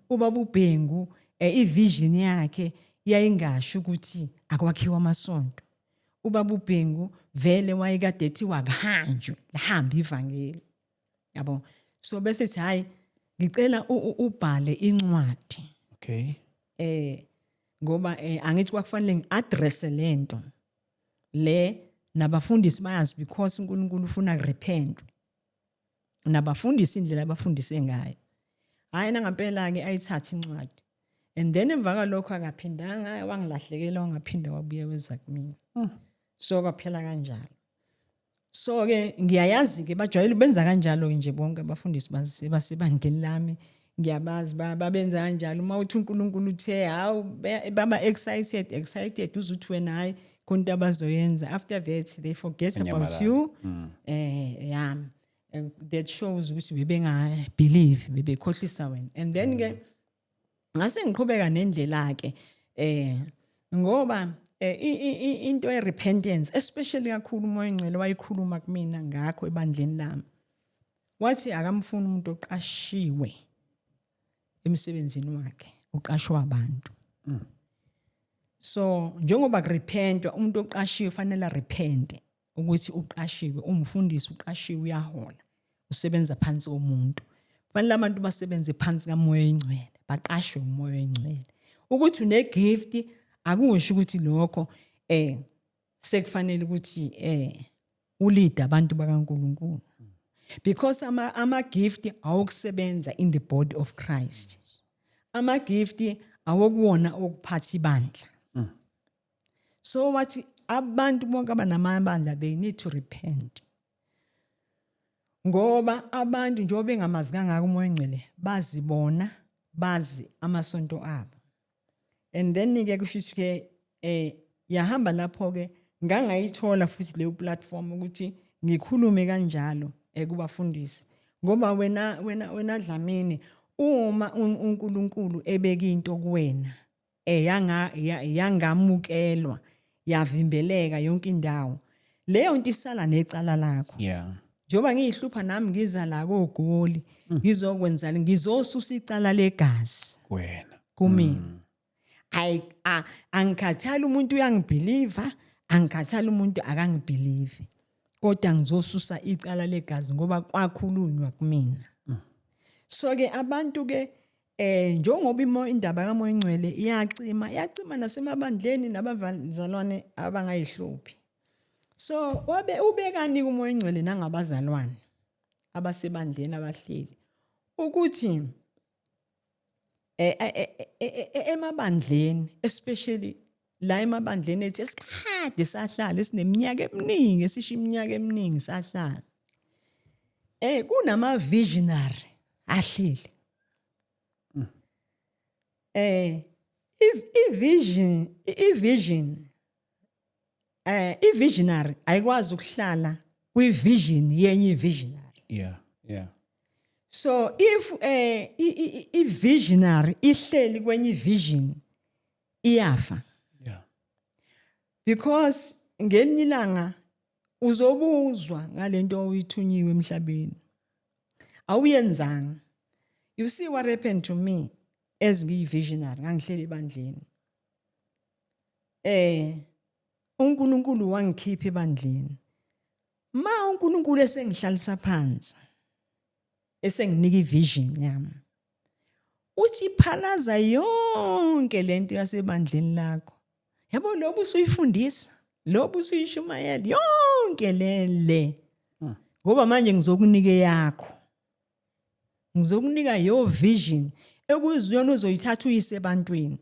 Ubaba uBhengu ivision yakhe yayingasho ukuthi akwakhiwa amasonto. Ubaba uBhengu vele wayekade ethi wakahanjwe lahamba ivangeli yabo. So bese sithi hayi ngicela ubhale incwadi. Okay. Ngoba angithi kwakufanele ngiaddress lento le nabafundisi bayazi because uNkulunkulu ufuna repent. Nabafundisi indlela abafundise ngayo. Hayi nangampela ke ayithatha incwadi. And then emva kwalokho akaphindanga wangilahlekela wangaphinda wabuya weza kimi. So kwaphela kanjalo. So ke ngiyayazi ke bajwayele benza kanjalo nje bonke abafundisi basebandleni lami. Ngiyabazi babenza kanjalo uma uthi uNkulunkulu uthe hawu baba excited uzuthi wena hayi konke abazoyenza after that they forget about you. That shows ukuthi bebenga believe bebekhohlisa wena. And then ke ngase ngiqhubeka nendlela ke ngoba into ye repentance especially kakhulu umoya engcwele wayikhuluma kumina ngakho ebandleni lami. Wathi akamfuni umuntu oqashiwe emsebenzini wakhe uqashwa abantu. So njengoba kurepentwa umuntu oqashiwe fanele repente ukuthi uqashiwe umfundisi uqashiwe uyahola usebenza phansi komuntu. Fanele abantu basebenze phansi kamoya engcwele baqashwe umoya engcwele. Ukuthi une gift akusho ukuthi lokho sekufanele ukuthi ulead abantu bakaNkulunkulu. Because ama gift awukusebenza in the body of Christ. Ama gift awokuwona okuphatha ibandla. So wathi abantu bonke abanamabandla they need to repent. Ngoba abantu njengoba bengamazi kangaka umoya engcwele bazibona bazi amasonto abo. And then ke kusho ke yahamba lapho ke ngangayithola futhi leyo platform ukuthi ngikhulume kanjalo kubafundisi. Ngoba wena Dlamini uma uNkulunkulu ebeka into kuwena yangamukelwa yavimbeleka yonke indawo leyo nto isala necala lakho. Yeah. Njoba ngiyihlupha nami ngiza la koGoli ngizokwenza ngizosusa icala legazi Wena. kumina. Angikhathali umuntu uyangibelieve angikhathali umuntu akangibelieve kodwa ngizosusa icala legazi ngoba kwakhulunywa kumina. So ke abantu ke njengoba indaba kamoya engcwele iyacima nasemabandleni nabazalwane abangayihluphi. So ubekani umoya engcwele nangabazalwane. abasebandleni abahleli ukuthi emabandleni especially la emabandleni ethi esikade sahlala esineminyaka eminingi esisho iminyaka eminingi sahlala kunama visionary ahleli i-visionary ayikwazi ukuhlala kwi-vision yenye visionary. Yeah. So if i-visionary ihleli kwenye vision iyafa. Yeah. Because ngelinye ilanga uzobuzwa ngalento oyithunyiwe emhlabeni. Awuyenzanga. You see what happened to me as ngiyi-visionary ngangihleli ebandleni. uNkulunkulu wangikhipha ebandleni. Ma uNkulunkulu esengihlalisa phansi esenginika ivision yami. Uthi phalaza yonke lento yasebandleni lakho. Yabo lobu usuyifundisa, lobu usuyishumayela yonke lele. Ngoba manje ngizokunika yakho. Ngizokunika your vision ekuziyona uzoyithatha uyise ebantwini.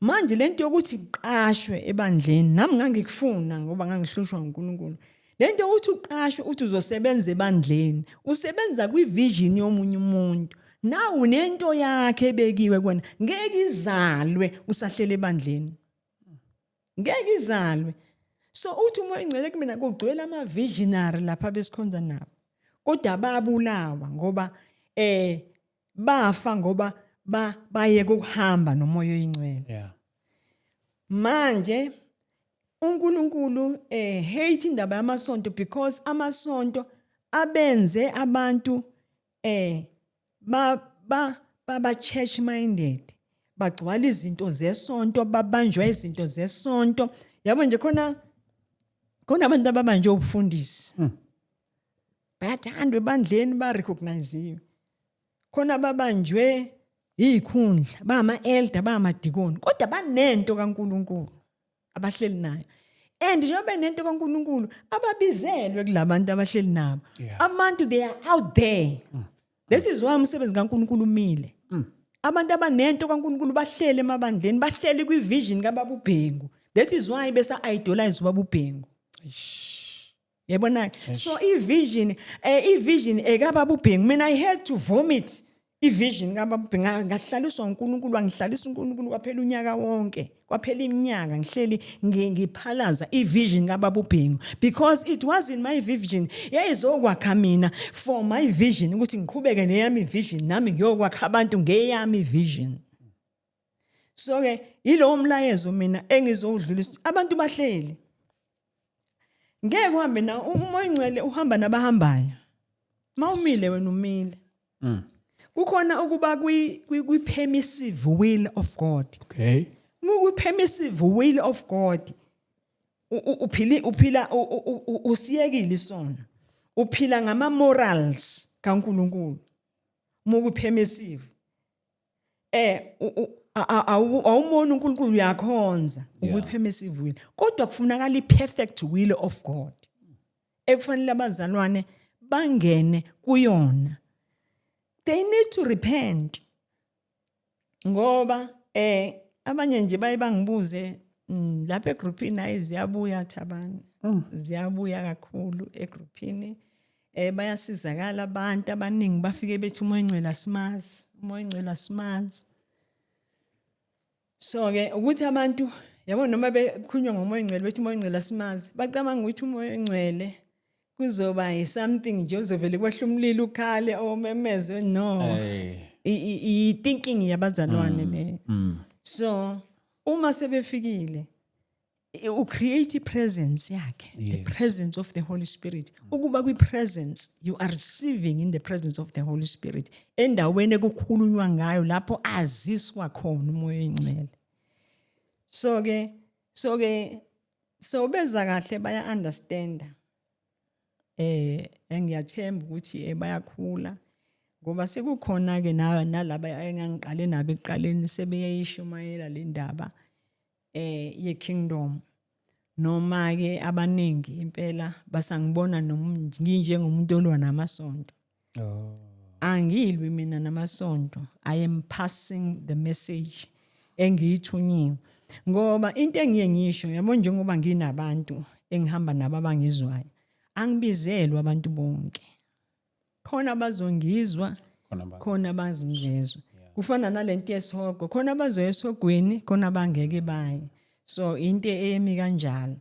Manje lento yokuthi iqashwe ebandleni nami ngangikufuna ngoba ngangihlushwa uNkulunkulu. Lento yokuthi uqashwe uthi uzosebenza ebandleni, usebenza kwivision yomunye umuntu. Na unento yakhe ebekiwe kuwena, ngeke izalwe usahlele ebandleni. Ngeke izalwe. So uthi umoya ingcwele kumina kugcwele ama visionary lapha besikhonza nabo. Kodwa babulawa ngoba bafa ngoba bayeke ukuhamba nomoya oyingcwele. Yeah. Manje uNkulunkulu hate indaba yamasonto because amasonto abenze abantu ba church minded, bagcwala izinto zesonto, babanjwa izinto zesonto. Yabo nje khona abantu ababanjwe ubufundisi. Bayathandwa ebandleni, ba recognize. Khona babanjwe ikhundla, ba ama elder, ba amadikoni, kodwa banento kaNkulunkulu abahleli nayo. And njengoba nento kaNkulunkulu ababizelwe kulabantu abahleli nabo. Abantu they are out there. This is why umsebenzi kaNkulunkulu umile. Abantu abanento kaNkulunkulu bahleli emabandleni, bahleli kwivision kaBaba uBhengu. That is why besa idolize uBaba uBhengu. Yabona? So i-vision kaBaba uBhengu, mina I had to vomit i-vision kaBaba uBhengu. Ngahlaliswa uNkulunkulu, wangihlalisa uNkulunkulu kwaphela unyaka wonke. Kwaphela iminyaka ngihleli ngiphalaza i-vision kaBaba uBhengu because it was in my vision. Yayizokwakha mina for my vision ukuthi ngiqhubeke neyami vision nami ngiyokwakha abantu ngeyami vision. So ke yilo umlayezo mina engizowudlulisa abantu bahleli. Ngeke uhambe na umoya ingcwele uhamba nabahambayo. Mawumile wena umile. Kukhona ukuba kwi permissive will of God. Okay. Mu permissive will of God. Uphila usiyekile isono. Uphila ngama morals kaNkulunkulu. Mu permissive. Awumona uNkulunkulu uyakhonza ukwi-permissive will. Kodwa kufunakala i-perfect will of God. Ekufanele abazalwane bangene kuyona. They need to repent. Ngoba abanye nje bayibangibuze lapha egroupini ayi ziyabuya Thabani. Ziyabuya kakhulu egroupini. Bayasizakala abantu abaningi bafike bethi umoya ingcwele asimazi, umoya ingcwele asimazi. So ke ukuthi abantu yabo noma bekhunywa ngomoya ingcwele bethi umoya ingcwele asimazi, bacabanga ukuthi umoya ingcwele kuzoba something nje ozovele kwehla umlilo ukhale omemeze. No. I thinking yabazalwane le. So uma sebefikile create presence yakhe, the presence of the Holy Spirit. Ukuba kwi presence, you are receiving in the presence of the Holy Spirit. Endaweni ekukhulunywa ngayo lapho aziswa khona umoya ingcwele. So beza kahle baya understand. Engiyathemba ukuthi bayakhula ngoba sekukhona ke nalaba engangiqale nabo ekuqaleni sebeyayishumayela le ndaba ye kingdom. Noma ke abaningi impela basangibona njengomuntu olwa namasonto. angilwi mina namasonto. I am passing the message engiyithunyiwe. Ngoba into engiye ngisho yabo njengoba nginabantu engihamba nabo abangizwayo. Angibizelwe abantu bonke. Khona abazongizwa, khona abazongizwa. Kufana nalento yesihogo, khona abazoya esogweni, khona abangeke baye. So into emi kanjalo.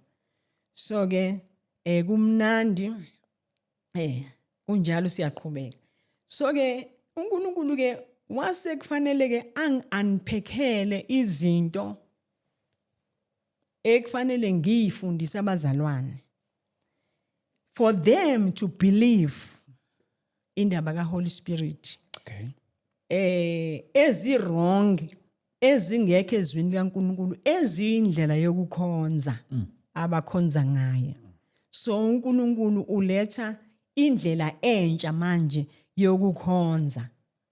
So ke kumnandi kunjalo siyaqhubeka. So ke uNkulunkulu ke wase kufanele ke unpackele izinto ekufanele ngiyifundise abazalwane for them to believe indaba kaHoly Spirit. Okay. Ezi-wrong ezingekho ezwini kaNkulunkulu ezindlela yokukhonza abakhonza ngayo. So uNkulunkulu uletha indlela entsha manje yokukhonza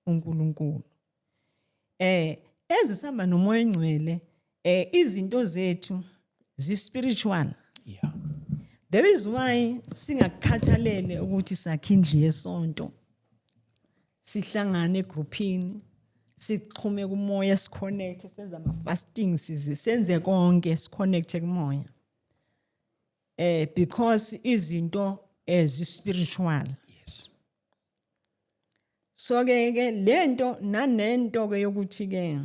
uNkulunkulu. Ezisamba nomoya engcwele izinto zethu zi-spiritual. Yeah. There is why singakhathalele ukuthi sakhe indlu yesonto. Sihlangane egroupini, sixhume kumoya, siconnect, senze ama-fasting, senze konke, siconnect kumoya. Because izinto spiritual. Yes. So ke lento nanento ke yokuthi ke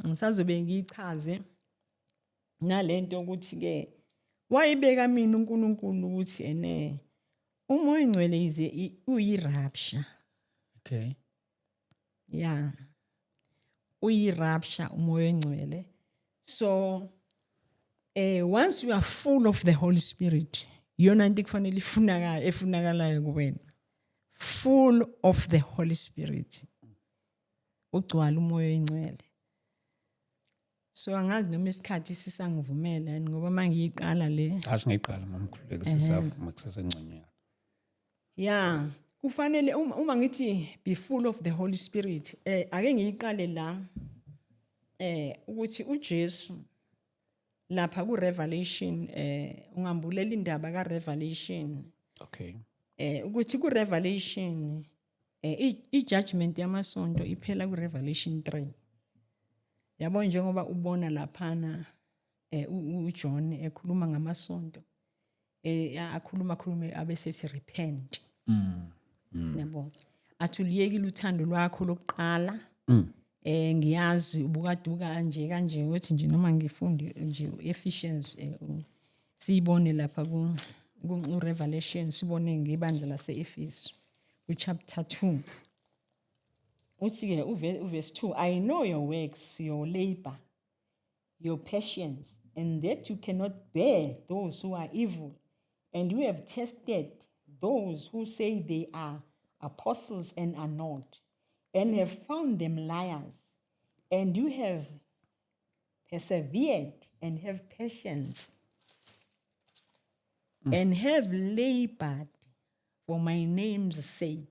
ngisazobe ngichaze nalento ukuthi ke wayibeka mina uNkulunkulu ukuthi umoya engcwele ize uyirapture. Okay. Yeah. Uyirapture umoya engcwele. So once you are full of the Holy Spirit, yona into kufanele efunakalayo kuwena. Full of the Holy Spirit. Ugcwala umoya engcwele. So angazi noma isikhathi sisangivumela ngoba mangiyiqala le. Asingayiqala mamkhuleke sesavuma kusasengconyana. Yeah, kufanele uma ngithi be full of the Holy Spirit, ake ngiyiqale la ukuthi uJesu lapha ku Revelation ungambulela indaba ka Revelation. Okay. Ukuthi ku Revelation i-judgment yamasonto iphela ku Revelation 3. Yabo njengoba ubona laphana uJohn ekhuluma ngamasonto akhuluma abesethi repent. Yabo athuliyekile uthando lwakho lokuqala. Ngiyazi ubukaduka kanje ukuthi nje noma ngifunde nje Ephesians sibone lapha ku Revelation sibone ngebandla lase-Efesu ku chapter 2. Uthi ke uverse 2, I know your works, your labor, your patience, and that you cannot bear those who are evil, and you have tested those who say they are apostles and are not, and have found them liars, and you have persevered and have patience, and have labored for my name's sake,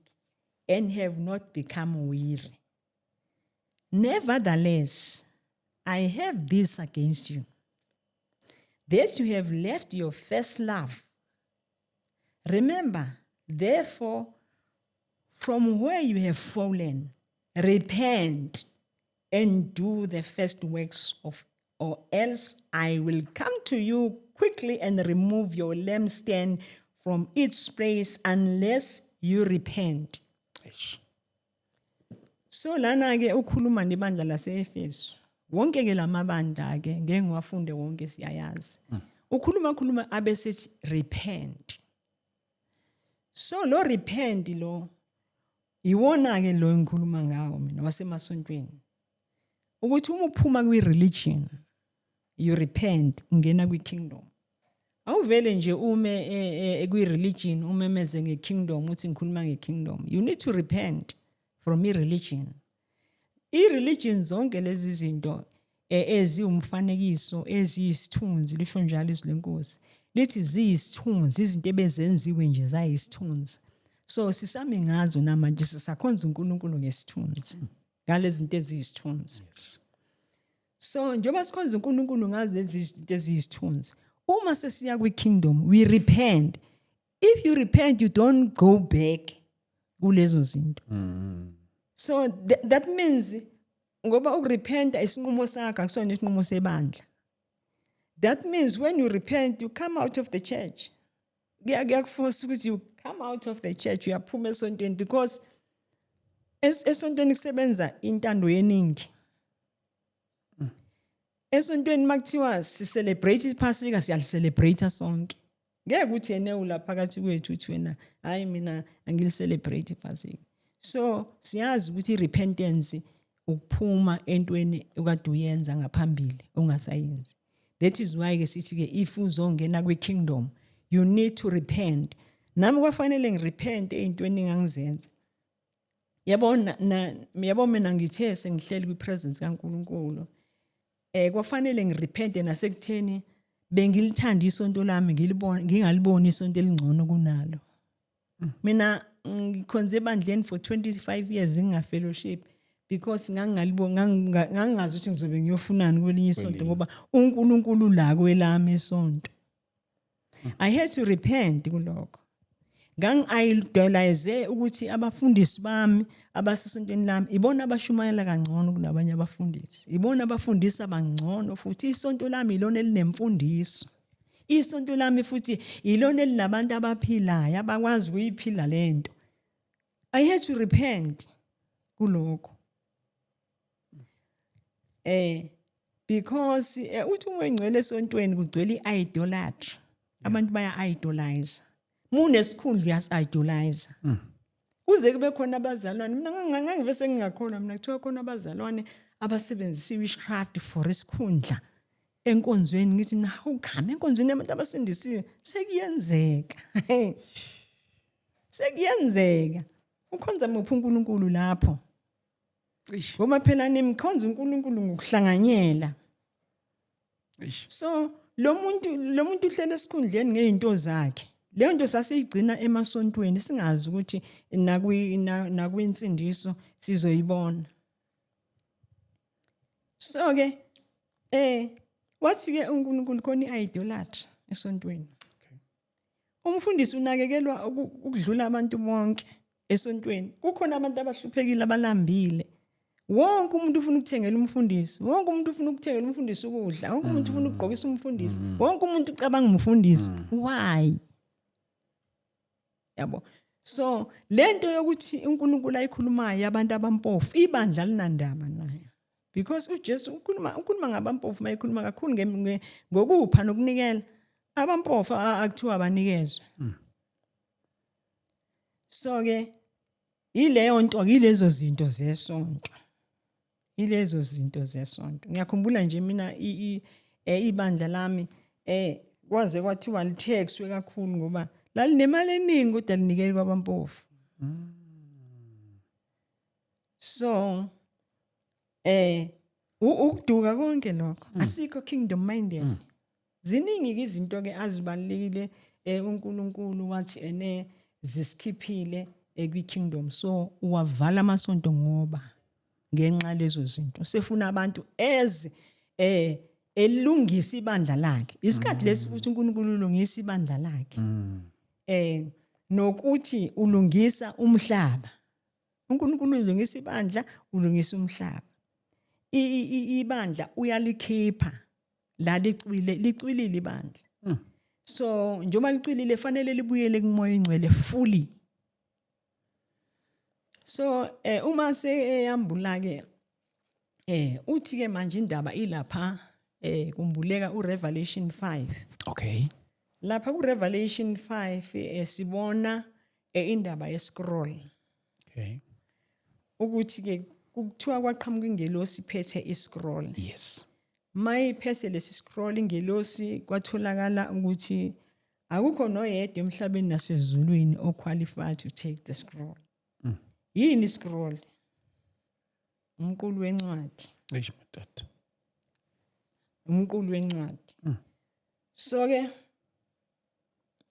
and have not become weary. Nevertheless, I have this against you, that you have left your first love. Remember, therefore, from where you have fallen, repent and do the first works or else I will come to you quickly and remove your lampstand from its place unless you repent. So lana ke ukhuluma nebandla lase-Efesu. Wonke ke lamabandla ke ngeke ngiwafunde wonke siyayazi. Ukhuluma abesethi repent. So lo repent lo iwona ke lo ngikhuluma ngawo mina wasemasontweni. Ukuthi uma uphuma kwi-religion you repent ungena kwi-kingdom. Awuvele nje ume kwi-religion umemeze nge-kingdom uthi ngikhuluma nge-kingdom. You need to repent from i-religion. I-religion zonke lezi zinto eziwumfanekiso eziyisithunzi lisho njalo izwi lenkosi. Lithi ziyisithunzi izinto ebezenziwe nje zayisithunzi. So sisame ngazo namanje sisakhonza uNkulunkulu ngesithunzi. Ngalezi zinto eziyisithunzi. Yes. So njengoba sikhonza uNkulunkulu ngazo lezi zinto eziyisithunzi. Uma sesiya kwi-kingdom we repent. If you repent you don't go back kulezo zinto. So that means ngoba ukurepenta isinqumo sakho akusona isinqumo sebandla. That means when you repent you come out of the church. Kuyakuforce ukuthi you come out of the church, uyaphuma esontweni, because esontweni kusebenza intando yeningi. Esontweni makuthiwa si celebrate iPhasika siyacelebrate sonke. Ngeke ukuthi yena ulaphakathi kwethu uthi wena hayi mina angili celebrate iPhasika. So siyazi ukuthi repentance ukuphuma entweni okade uyenza ngaphambili ongasayenzi. That is why ke sithi ke if uzongena kwe kingdom you need to repent. Nami kwafanele ngirepent entweni engangizenza. Yabona mina ngithe sengihleli kwi presence kaNkulunkulu. Kwafanele ngirepente nasekutheni bengilithanda isonto lami ngingaliboni isonto elingcono kunalo. Mina ngikhonze ebandleni for 25 years ngingafellowship because ngangazi ukuthi ngizobe ngiyofunani kwelinye isonto ngoba uNkulunkulu la kwelami isonto. I had to repent kulokho. Idolize ukuthi abafundisi bami abasisontweni lami ibona abashumayela kangcono kunabanye abafundisi. Ibona abafundisa bangcono futhi isonto lami ilona elinemfundiso. Isonto lami futhi ilona elinabantu abaphilayo abakwazi ukuyiphila lento. I had to repent kulokho. Because uthi uma engcwele esontweni kugcwele idolatry. Abantu baya idolize. Munesikhundla uyas-idolize. Kuze kube khona abazalwane mina ngangivese ngingakhona mina kuthiwa khona abazalwane abasebenzisa witchcraft for isikhundla enkonzweni ngithi mina awukhame enkonzweni yabantu abasindisiwe sekuyenzeka. Sekuyenzeka ukhonza muphi uNkulunkulu lapho. Ngoba phela nimkhonza uNkulunkulu ngokuhlanganyela. So lo muntu uhlele esikhundleni ngezinto zakhe. Leyo nto sasiyigcina emasontweni singazi ukuthi nakwinsindiso sizoyibona. So ke wathi ke uNkulunkulu khona idolatry esontweni. Umfundisi unakekelwa ukudlula abantu bonke esontweni. Kukhona abantu abahluphekile abalambile. Wonke umuntu ufuna ukuthengela umfundisi. Wonke umuntu ufuna ukuthengela umfundisi ukudla. Wonke umuntu ufuna ukugqokisa umfundisi. Wonke umuntu ucabanga umfundisi. Why? Yabo. So lento yokuthi uNkulunkulu ayikhulumayo abantu abampofu ibandla linandaba nayo. Because uJesu ukhuluma ngabampofu mayikhuluma kakhulu ngokupha nokunikela. Abampofu akuthiwa abanikezwe. So ke ileyo nto yilezo zinto zesonto. Ilezo zinto zesonto. Ngiyakhumbula nje mina ibandla lami kwaze kwathiwa lithexwe kakhulu ngoba lalinemali eningi kodwa linikele kwabampofu. So ukuduka konke lokho asikho kingdom minded. Ziningi izinto ke azibalekile uNkulunkulu wathi ziskiphile kwi kingdom. So uwavala amasonto ngoba ngenxa lezo zinto sefuna abantu elungisa ibandla lakhe. Isikhathi lesi futhi uNkulunkulu ulungisa ibandla lakhe. Nokuthi ulungisa umhlaba. uNkulunkulu ulungisa ibandla, ulungisa umhlaba. Ibandla uyalikhipha la licwilile ibandla. So njengoba licwilile fanele libuyele kumoya engcwele fully. So uma seyambula ke uthi ke manje indaba ilapha kumbuleka uRevelation 5. Okay. Lapha kuRevelation 5 sibona indaba ye-scroll. Okay. Ukuthi ke kuthiwa kwaqhamuka ingelosi iphethe i-scroll. Yes. Mayiphethe lesi scroll ingelosi kwatholakala ukuthi akukho noyedwa emhlabeni nasezulwini oqualified to take the scroll. Yini scroll? Umqulu wencwadi. Eshmadat. Umqulu wencwadi. So ke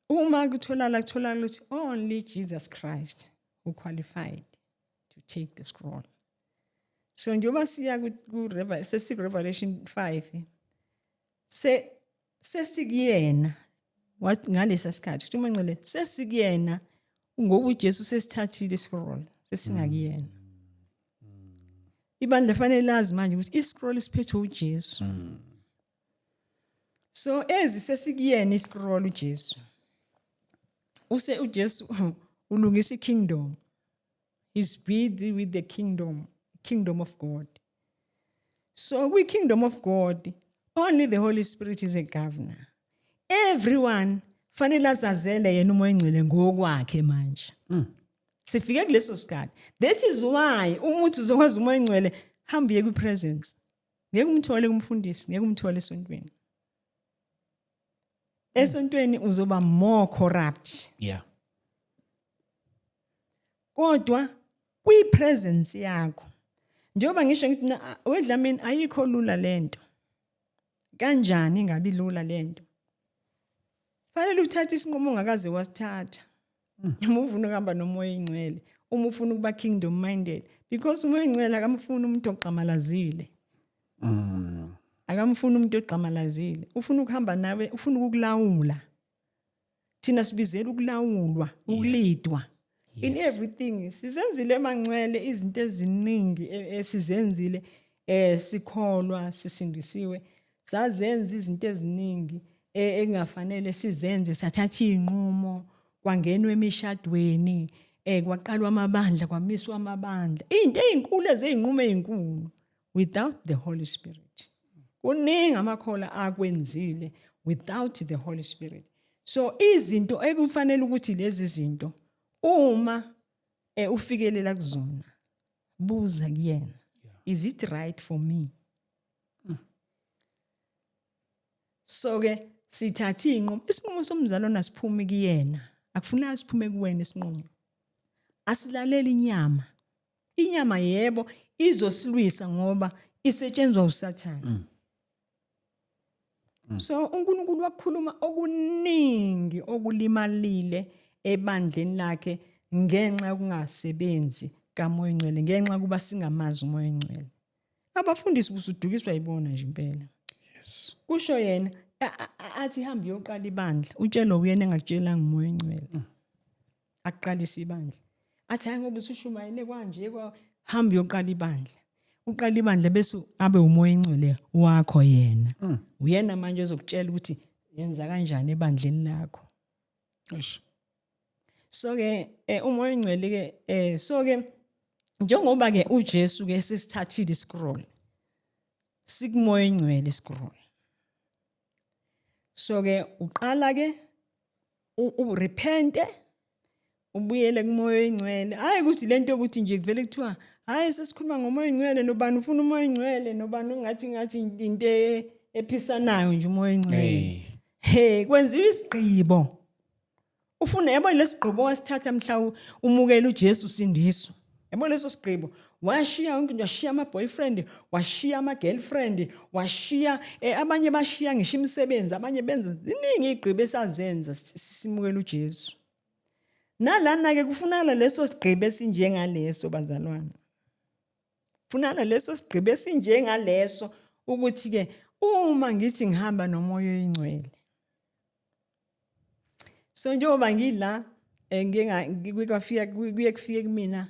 uma kutholakala ukuthi only Jesus Christ who qualified to take the scroll. So njoba siya ku Revelation 5 sesikuyena ngalesa sikhathi uthi umangcele sesikuyena ngoba uJesu sesithathile scroll sesingakuyena. Ibandla fanele lazi manje ukuthi iscroll siphethwe uJesu. So sesikuyena iscroll uJesu. uJesu ulungisa ikingdom. He's busy with the kingdom of God. So we kingdom of God, only the Holy Spirit is a governor. Everyone fanele azazele yena umoya engcwele ngokwakhe manje. Sifike kuleso sikhathi. That is why umuntu uzokwazi umoya engcwele hambe ku presence. Ngeke umthole kumfundisi, ngeke umthole esontweni. Esontweni uzoba more corrupt. Yeah. Kodwa kwi presence yakho. Njengoba ngisho ngithi wedlamini ayikho lula lento. Kanjani ingabi lula lento? Fanele uthathe isinqumo ongakaze wasithatha. Uma ufuna ukuhamba nomoya engcwele, uma ufuna ukuba kingdom minded, because umoya engcwele akamfuni umuntu oqhamalazile. Akamfuni umuntu oqhamalazile. Ufuna ukuhamba nawe, ufuna ukukulawula. Thina sibizela ukulawulwa, ukulidwa. In everything sizenzile emangcwele izinto eziningi esizenzile sikholwa sisindisiwe sazenza izinto eziningi engafanele sizenze sathatha inqumo kwangenwe emishadweni kwaqalwa amabandla kwamiswa amabandla into ezinkulu ezinqumo ezinkulu without the Holy Spirit kuningi amakhola akwenzile without the Holy Spirit. So izinto ekufanele ukuthi lezi zinto uma ufikelela kuzona buza kuyena, is it right for me? So ke sithatha inqumo, isinqumo somzalo nasiphumi kuyena, akufuneka siphume kuwena isinqumo. Asilalela inyama yebo izosilwisa ngoba isetshenzwa uSathane. So uNkulunkulu wakhuluma okuningi okulimalile ebandleni lakhe ngenxa yokungasebenzi kaMoya Engcwele, ngenxa kuba singamazi uMoya Engcwele. Abafundisi busudukiswa yibona nje impela. Yes. Kusho yena athi hambe yoqala ibandla, utshelo uyena engakutshelanga uMoya Engcwele. Aqalisa ibandla. Athi hayi ngoba usushumayele kanje hambe yoqala ibandla. Uqala ibandla bese abe uMoya Engcwele wakho yena. Uyena manje ozokutshela ukuthi yenza kanjani ebandleni lakho. Eish. So ke uMoya Engcwele ke so ke njengoba ke uJesu ke sesithathile iscroll sikuMoya Engcwele iscroll. So ke uqala ke urepente ubuyele kuMoya Engcwele. Hayi ukuthi lento ukuthi nje kuvele kuthiwa hayi sesikhuluma ngoMoya Engcwele nobani ufuna uMoya Engcwele nobani ngathi into ephisanayo nje uMoya Engcwele. Hey kwenziwa isigqibo. Ufuna yabo lesigqibo wasithatha mhla umukela uJesu usindiso. Yabo leso sigqibo washiya wonke nje washiya ama boyfriend, washiya ama girlfriend, washiya abanye bashiya ngisho imisebenzi, abanye benza ziningi izigqibo esazenza simukela uJesu. Nalana ke kufunala leso sigqibo esinjengaleso bazalwane. Kufunala leso sigqibo esinjengaleso ukuthi ke uma ngithi ngihamba noMoya Engcwele. So njengoba ngila ngikafika kuyekufike kumina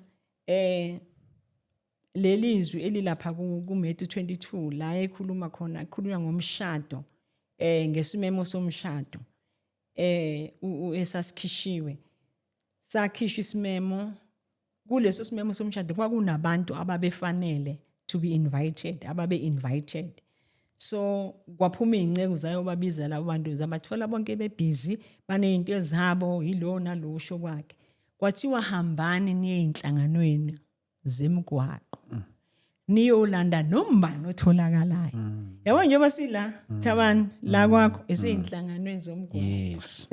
lelizwi elilapha kuMatthew 22 la ekhuluma khona ekhulunywa ngomshado ngesimemo somshado esasikhishwe sakhishwa isimemo kuleso simemo somshado kwakunabantu ababefanele to be invited ababe invited. So kwaphuma izinceku zayo babiza labo bantu zabathola bonke bebusy banezinto ezabo yilo nalosho kwakhe kwathiwa hambani niye enhlanganweni zemgwaqo niyolanda nombani otholakalayo. Yabo njengoba sila Thabani la kwakho eseyinhlanganweni zomgwaqo. Yes.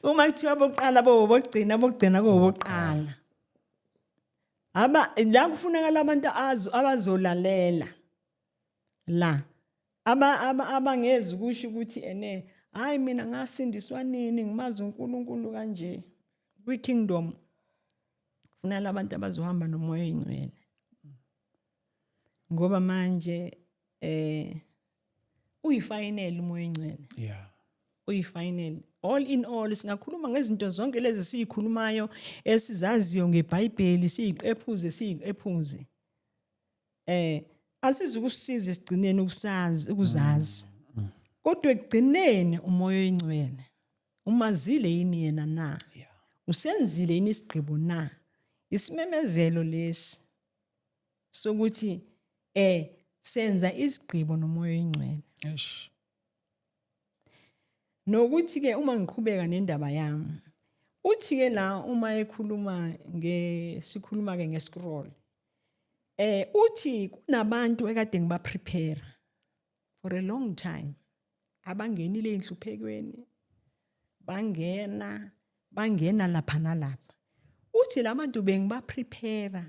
Uma kuthiwa bokuqala bokugcina kobokuqala la kufunakala abantu abazolalela la abangezi kusho ukuthi hayi mina ngasindiswa nini ngimazi uNkulunkulu kanje kwi kingdom kufunala abantu abazohamba noMoya Engcwele ngoba manje uyifinal uMoya Engcwele. Yeah. Uyifinal all in all singakhuluma ngezinto zonke lezi sizikhulumayo esizaziyo ngeBhayibheli siyiqephuze asizukusiza sigcineni ukuzazi kodwa ekugcineni umoya oyingcwele umazile yini yena na usenzile yini isigqibo na isimemezelo lesi sokuthi senza isigqibo nomoya oyingcwele nokuthi ke uma ngiqhubeka nendaba yami uthi ke la uma ekhuluma sikhuluma ke ngescroll uthi kunabantu ekade ngiba prepare for a long time abangenile enhluphekweni bangena lapha nalapha uthi labantu bengiba prepare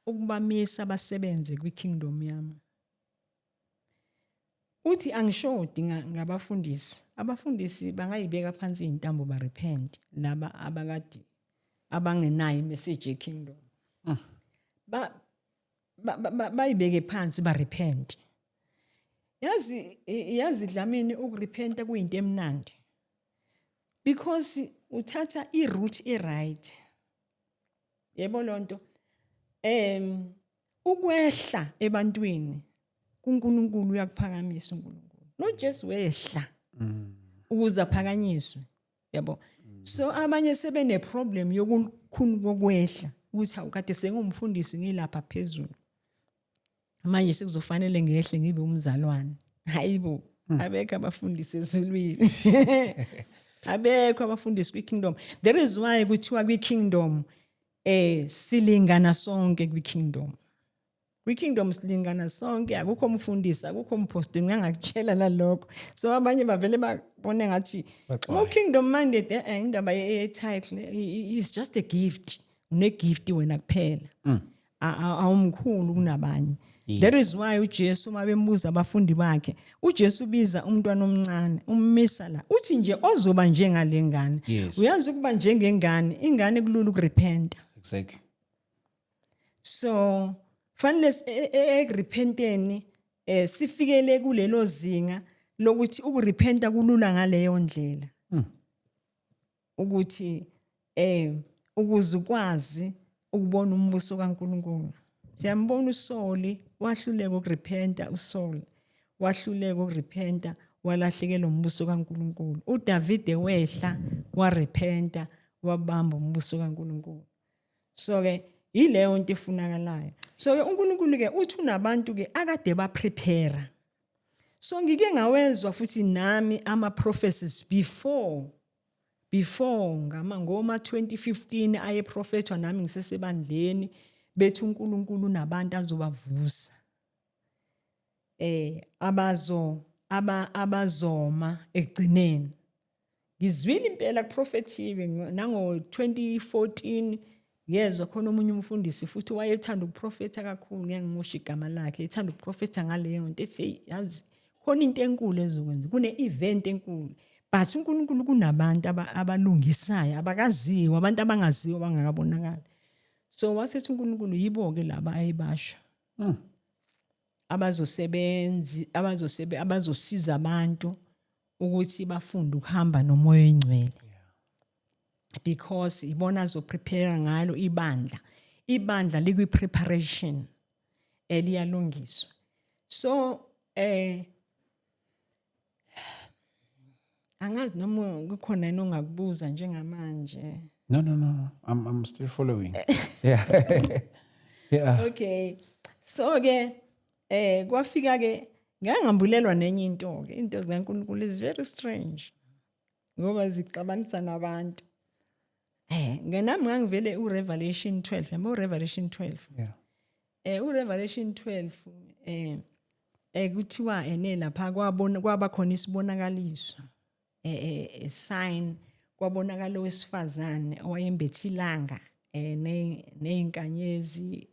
ukubamisa abasebenze kwiKingdom yami uthi angishodi abafundisi bangayibeka phansi izintambo ba repent laba abakade abangenayo imessage yeKingdom bayibeke phansi ba repent yazi dlamini ukurepenta kuyinto emnandi because uthatha iroute eright yebo lonto ukwehla ebantwini kuNkulunkulu uyakuphakamisa uNkulunkulu not just wehla ukuze aphakanyiswe yabo so abanye sebene problem yokukhulu kokwehla ukuthi awukade sengumfundisi ngilapha phezulu manje sekuzofanele ngehle ngibe umzalwane hayibo abekho abafundisi ezulwini abekho abafundisi kwiKingdom there is why kuthiwa kwiKingdom silingana sonke kwiKingdom silingana sonke akukho umfundisi akukho umpostoli ngangakutshela lalokho so abanye bavele babone ngathi uKingdom mandate indaba ye-title is just a gift une-gift wena kuphela awumkhulu kunabanye That is why uJesu mabembuza abafundi bakhe uJesu ubiza umntwana omncane ummisa la uthi nje ozoba njengalengane uyazi ukuba njengengane ingane kulula ukurepenta exactly so fanele ekurepenteni sifikele kulelo zinga lokuthi ukurepenta kulula ngaleyo ndlela ukuthi ukuze ukwazi ukubona umbuso kaNkulunkulu siyambona uSaul wahluleka ukurepenta uSaul wahluleka ukurepenta walahlekelwa umbuso kaNkulunkulu uDavid wehla warepenta wabamba umbuso kaNkulunkulu so ke ileyo into efunakalayo so ke uNkulunkulu ke uthi unabantu ke akade ba prepare so ngike ngawezwa futhi nami ama prophecies before ngoma 2015 aye prophethwa nami ngisesebandleni bethi uNkulunkulu nabantu azobavusa abazoma egcineni ngizwile impela kuprophethiwe nango 2014 yezwa khona omunye umfundisi futhi wayethanda ukuprofetha kakhulu ngiyangimosha igama lakhe ethanda ukuprofetha ngaleyo nto ethi yazi khona into enkulu ezokwenza kune event enkulu but uNkulunkulu kunabantu abalungisayo abakaziwa abantu abangaziwa bangakabonakala so wasethi uNkulunkulu yibo ke laba ayibasho abazosiza abantu ukuthi bafunde ukuhamba nomoya oyingcwele because ibona zo prepare ngalo ibandla likwi preparation eliyalungiswa so angazi noma kukhona enongakubuza njengamanje no I'm still following yeah okay so ke kwafika ke ngangambulelwa nenye into zikaNkulunkulu is very strange ngoba zixabanisa nabantu ngenami ngangivele uRevelation 12 yabo uRevelation 12 yeah uRevelation 12 kuthiwa lapha kwaba khona isibonakaliso a sign kwabonakala owesifazane owayembethe ilanga nezinkanyezi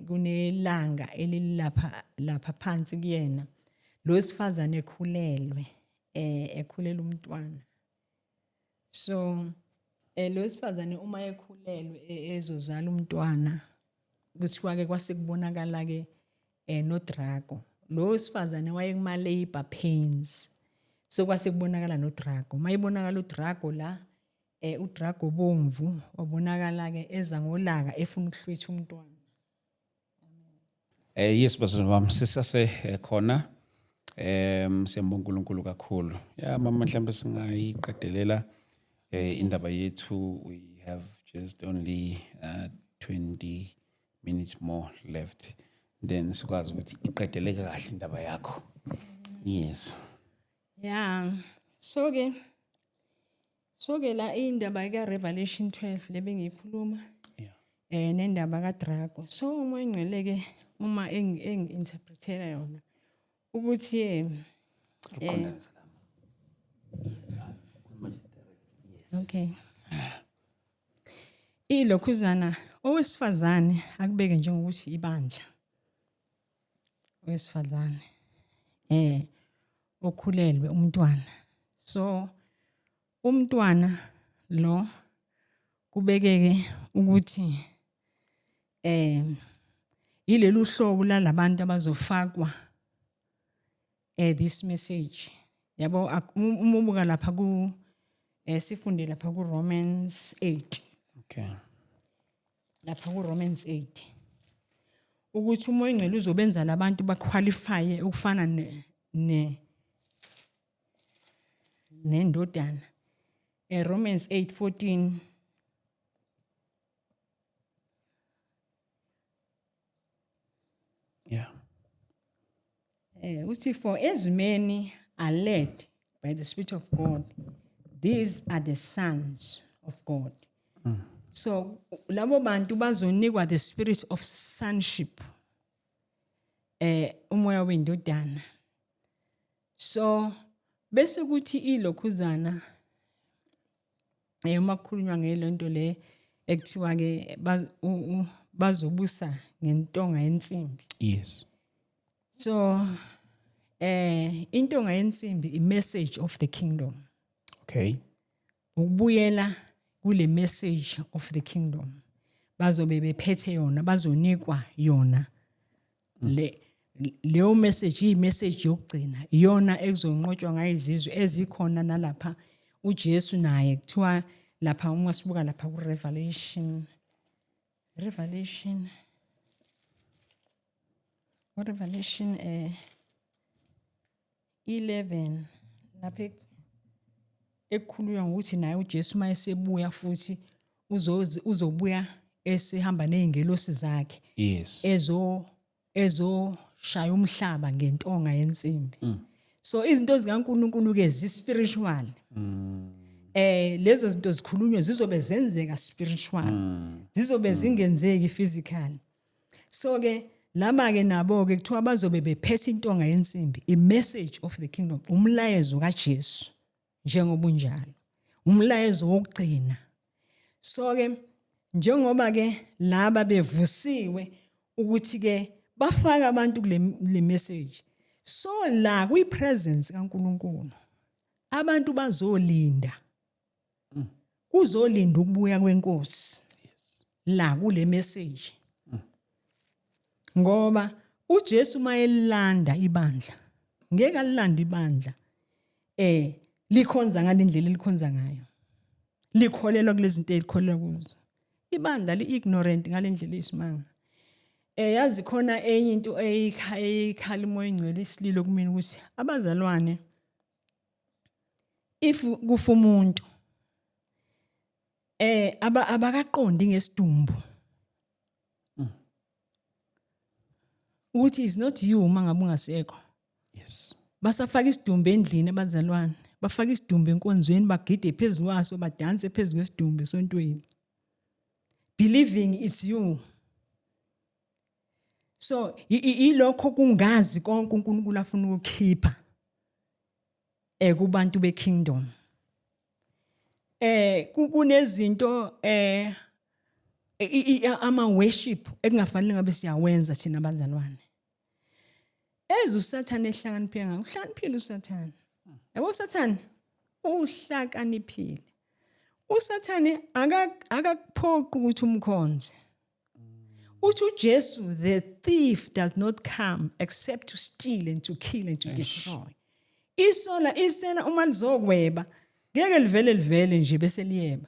kunelanga elilapha phansi kuyena lo wesifazane ekhulela umntwana so lo wesifazane uma ekhulelwe ezozala umntwana kuthiwa ke kwasekubonakala ke noDrago lo wesifazane wayekumale labor pains so kwase kubonakala noDrago mayibonakala uDrago la uDrago bomvu wabonakala ke eza ngolaka efuna ukuhlwitha umntwana. Yes basana wami sisase khona siyambonga uNkulunkulu kakhulu ya mama mhlambe singayiqedelela indaba yethu. We have just only 20 minutes more left, then sikwazi ukuthi iqedeleke kahle indaba yakho. Yes. Yeah, so ke la indaba ka Revelation 12 lebe ngiyikhuluma nendaba ka Drago. So uma ingcwele ke uma interpretela yona ukuthi okay, ilokhuzana owesifazane akubeke njengokuthi ibandla owesifazane okhulelwe umntwana. So umntwana lo kubekeke ukuthi ilelu hlobo lalabantu abazofakwa this message. Yabo umubuka lapha ku sifunde lapha ku Romans 8. Okay. Lapha ku Romans 8 ukuthi umoya ingcwele uzobenza labantu baqualify ukufana nendodana. Romans 8:14 uthi for as many are led by the Spirit of God, these are the sons of God. So labo bantu bazonikwa the spirit of sonship, umoya wendodana. So bese kuthi ilokhuzana uma kukhulunywa ngelonto le ekuthiwa ke bazobusa ngentonga yensimbi. Yes. So intonga yensimbi i message of the kingdom. Okay. Ukubuyela kule message of the kingdom bazobe bephethe yona, bazonikwa yona. Leyo message yi message yokugcina iyona ekuzonqotshwa ngayo izizwe ezikhona nalapha uJesu naye kuthiwa lapha uma sibuka lapha ku Revelation 11 lapha ekhulunywa ukuthi naye uJesu mayesebuya futhi uzobuya esihamba nezingelosi zakhe. Yes. Ezo shaya umhlaba ngentonga yensimbi. So izinto zikaNkulunkulu ke zi-spiritual. Lezo zinto zikhulunywa zizobe zenzeka spiritual. Zizobe zingenzeki physical. So ke laba ke nabo ke kuthiwa bazobe bephethe intonga yensimbi, i message of the kingdom, umlayezo kaJesu njengoba unjalo. Umlayezo wokugcina. So ke njengoba ke laba bevusiwe ukuthi ke bafaka abantu kule message. So la kwi presence kaNkulunkulu abantu bazolinda. Kuzolinda ukubuya kwenkosi. La kule message. Ngoba uJesu mayelanda ibandla ngeke alilanda ibandla likhonza ngalendlela likhonza ngayo, likholelwa kulezi zinto elikholelwa kuzo. Ibandla li-ignorant ngalendlela isimanga. Yazi khona enye into eyikhala imoya ingcwele isililo kumina ukuthi abazalwane if kufa umuntu abakaqondi ngesidumbu ukuthi is not you mangabe ungasekho. Yes. Basafaka isidumbu endlini abazalwane, bafaka isidumbu enkonzweni, bagide phezulu kwaso, badanse phezulu kwesidumbu esontweni, believing it's you. So ilokho kungazi konke uNkulunkulu afuna ukukhipha kubantu beKingdom. Kunezinto ama worship ekungafanele ngabe siyawenza thina abazalwane. uSathane ehlakaniphile ngayo, uhlakaniphile uSathane. Yabo uSathane uhlakaniphile. uSathane akakuphoqa ukuthi umkhonze. Uthi uJesu, the thief does not come except to steal and to kill and to destroy. isela uma lizokweba ngeke livele nje bese liyeba.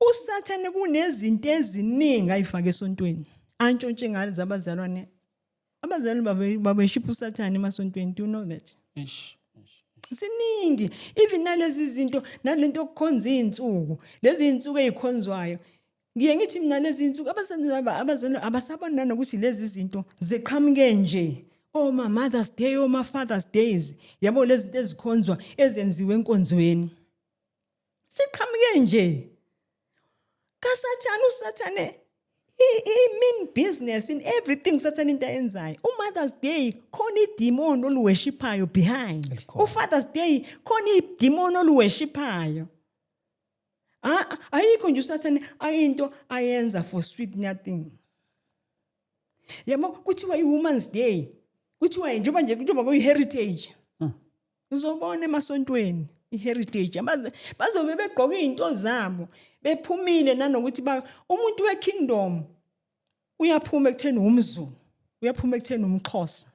Usathane kunezinto eziningi ayifaka esontweni antshontshe ngale zabazalwane. Abazalwane babeshipha usathane emasontweni. Do you know that? Siningi even nalezi zinto nalento okukhonza izinsuku lezi zinsuku ezikhonzwayo ngiye ngithi mina lezi zinsuku abazalwane abasabona nokuthi lezi zinto zeqhamuke nje ma Mother's Day ma Father's Days yabo lezi zinto ezikhonzwa ezenziwe enkonzweni siqhamuke nje kasathane usathane mean business in everything sathane into ayenzayo. Mother's Day khona idemon oluworshipayo behind. Father's Day khona idemon oluworshipayo. Ayikho nje usathane ayinto ayenza for sweet nothing. Yabo kuthiwa iWomen's Day kuthiwa njengoba kuyi-heritage. Uzobona emasontweni i-heritage bazobe begqoka izinto zabo bephumile nanokuthi umuntu we-kingdom uyaphuma ekutheni umZulu, uyaphuma ekutheni umXhosa,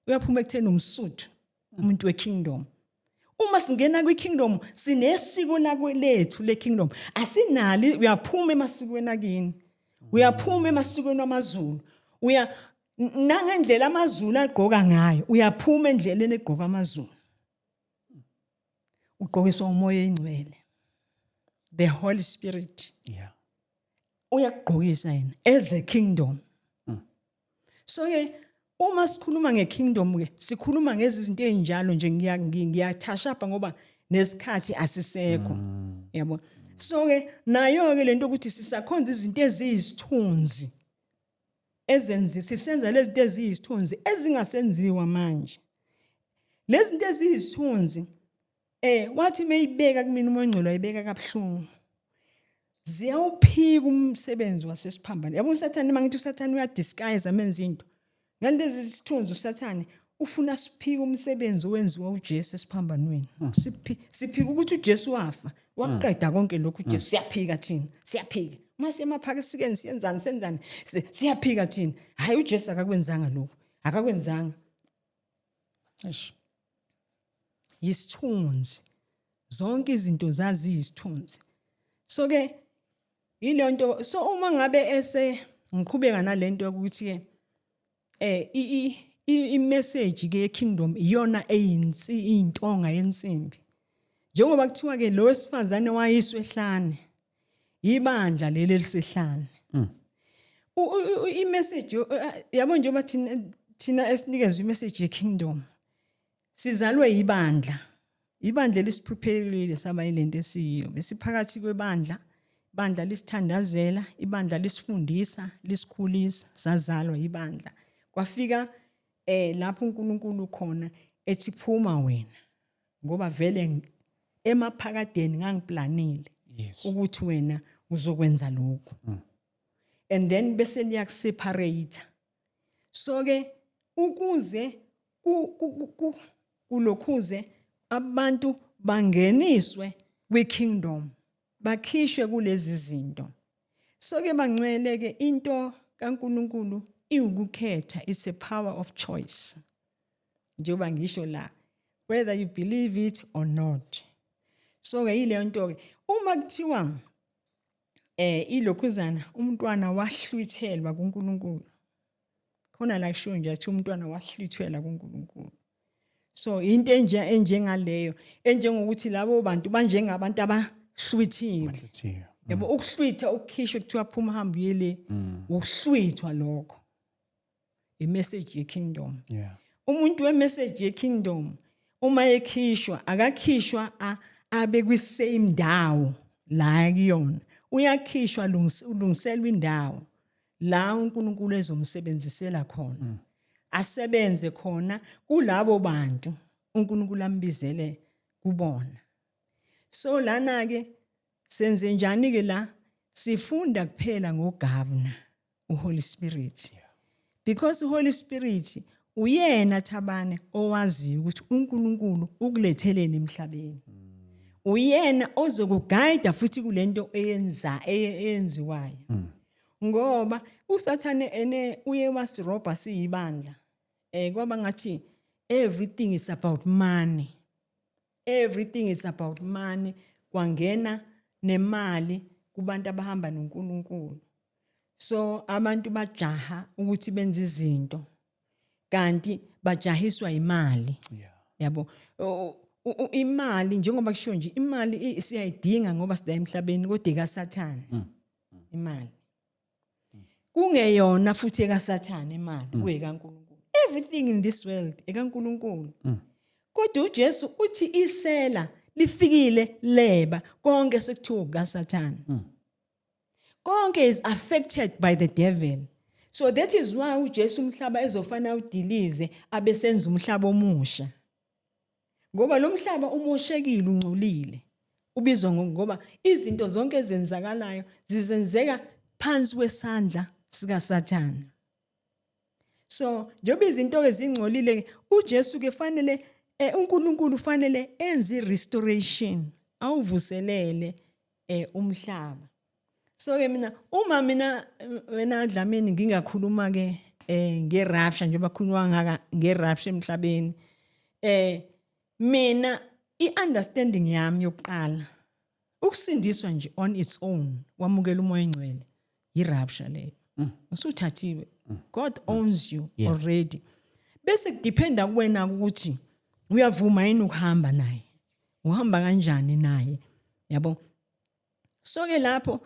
uyaphuma ekutheni umSuthu. Umuntu we-kingdom uma singena kwi-kingdom sinesiko lakwelethu le-kingdom asinali. Uyaphuma emasikweni akini, uyaphuma emasikweni amaZulu, nangendlela amaZulu agqoka ngayo uyaphuma endleleni egqoka amaZulu. Ugqokiswa umoya engcwele, the Holy Spirit. Uyakugqokisa yena as a kingdom. So ke uma sikhuluma ngekingdom ke sikhuluma ngezi zinto ezinjalo nje ngiyathashapha ngoba nesikhathi asisekho. Yabo. So ke nayo ke lento ukuthi sisakhonza izinto eziyisithunzi sisenza lezi zinto eziyisithunzi ezingasenziwa manje. Lezi zinto eziyisithunzi wathi mayibeka kumina uMongcolo ayibeka kabuhlungu. Ziyawuphika umsebenzi wasesiphambano. Yabo usathane mangithi usathane uyadisguise amenza into. Ngalezi zithunzi usathane ufuna siphike umsebenzi owenziwa uJesu esiphambanweni. Siphika ukuthi uJesu wafa. Waqeda konke lokhu uJesu. Siyaphika thina. Siyaphika. Mase emaphakasikeni senzani siyaphika thina. Hayi uJesu akakwenzanga lokho. Akakwenzanga. Yisithunzi. Zonke izinto zazi yisithunzi. So ke ile nto so uma ngabe ngiqhubeka nalento ukuthi ke i-message ke ye-kingdom iyona intonga yensimbi. Njengoba kuthiwa ke lo wesifazane wayiswe ehlane ibandla leli lesihlane. I-message yabo njengoba thina esinikezwe i-message ye-kingdom sizalwe ibandla. Ibandla lisiprepare saba ilento esiyo. Besiphakathi kwebandla, ibandla lisithandazela, ibandla lisifundisa, lisikhulisa, sazalwa ibandla. Kwafika lapho uNkulunkulu khona ethi phuma wena. Ngoba vele emaphakadeni ngangiplanile ukuthi wena uzokwenza lokho. And then bese liyakuseparate. So ke ukuze kulokhuze abantu bangeniswe kwi-kingdom bakhishwe kulezi zinto. So ke bangcwele ke into kaNkulunkulu iwukukhetha. It's a power of choice. Njengoba ngisho la whether you believe it or not. So ke ile nto ke uma kuthiwa ilokhuzana umntwana wahlwithelwa kuNkulunkulu. Khona la kusho nje athi umntwana wahlwithelwa kuNkulunkulu. So into enjengaleyo enjengokuthi labo bantu banjengabantu abahlwithiwe. Yabo ukuhlwitha ukukhishwa kuthiwa phuma hamba uyele ukuhlwithwa lokho. I-message ye-kingdom. Umuntu we-message ye-kingdom uma ekhishwa akakhishwa abe kwi-same ndawo la kuyona. Uyakhishwa ulungiselwa indawo la uNkulunkulu ezomsebenzisela khona. Asebenze khona kulabo bantu uNkulunkulu ambizele kubona. So lana ke senze njani ke la sifunda kuphela ngoGovernor uHoly Spirit. Because uHoly Spirit uyena Thabane owaziyo ukuthi uNkulunkulu ukuletheleni emhlabeni. Uyena ozokuguide futhi kulento eyenziwayo. Ngoba usathane uye wasirobha siyibandla. Kwaba ngathi everything is about money. everything is about money, kwangena nemali kubantu abahamba noNkulunkulu. So abantu bajaha ukuthi benze izinto kanti bajahiswa imali. Yabo. Imali njengoba kusho nje imali siyayidinga ngoba sida emhlabeni kodwa ekaSathane. Imali. Kungeyona futhi ekaSathane imali kuyekaNkulunkulu. Everything in this world ekaNkulunkulu. Kodwa uJesu uthi isela lifikile leba konke sekuthiwa kaSathane. Konke is affected by the devil. So that is why uJesu umhlaba ezofana udilize abesenza umhlaba omusha. Ngoba lo mhlaba umoshekile ungcolile. Ubizwa ngoba izinto zonke ezenzakalayo zizenzeka phansi kwesandla sika Sathane. So njengoba izinto ezingcolile uJesu ke fanele uNkulunkulu fanele enze restoration awuvuselele umhlaba. So ke mina wena Dlamini ngingakhuluma ke ngerapture njengoba khuluma ngaka ngerapture emhlabeni. Mina iunderstanding yami yokuqala ukusindiswa nje on its own wamukela umoya engcwele irapture leyo. Usuthathiwe. God owns you already. Bese kudependa kuwena ukuthi uyavuma yini ukuhamba naye. Uhamba kanjani naye? Yabo. So ke lapho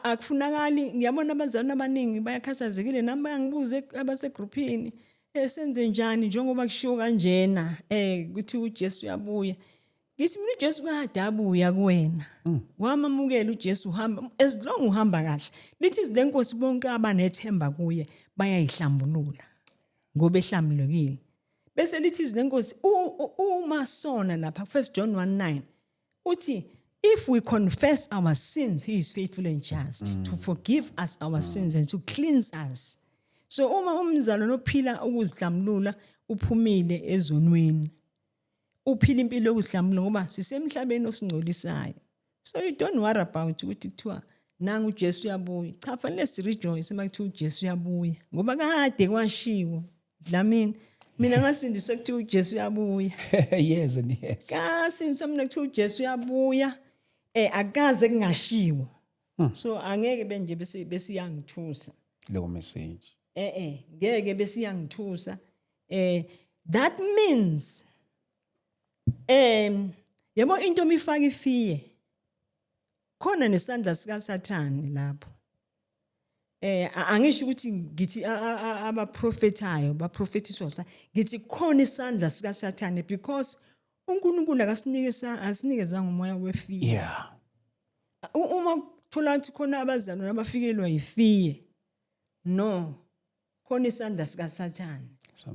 akufunakali ngiyabona abazali abaningi bayakhathazekile nami bayangibuza abasegroupini esenze njani njengoba kushiwo kanjena kuthi uJesu uyabuya. Ngithi mina uJesu kadabuya kuwena. Wamamukela uJesu uhamba as long uhamba kahle. Lithi lenkosi bonke abanethemba kuye bayayihlambulula ngoba ehlambulukile. Bese lithi lenkosi uma sona lapha 1 John 1:9 uthi if we confess our sins he is faithful and just to forgive us our sins and to cleanse us. So uma umzalo nophila ukuzihlamlula uphumile ezonweni. Uphila impilo yokuzihlamlula ngoba sisemhlabeni osingcolisayo. So you don't worry about ukuthi kuthiwa nanga uJesu uyabuya. Cha fanele si rejoice makuthiwa uJesu uyabuya ngoba kade kwashiwo. Dlamini mina ngasindiswa ukuthi uJesu uyabuya. Yes and yes. Kasindiswa mina ukuthi uJesu uyabuya. Akaze kungashiwo. So angeke benje bese yangithusa Leyo message. Ngeke bese yangithusa. That means yabo into mifaka ifiye. Khona nesandla sika Sathane lapho. Angisho ukuthi ngithi abaprofetayo baprofetiswa ngithi khona isandla sika Sathane because uNkulunkulu asinikeza ngomoya wefiye. Yeah. Uma thola ukuthi khona abazalwane abafikelwa yifiye. No. Khona isandla sika Sathane.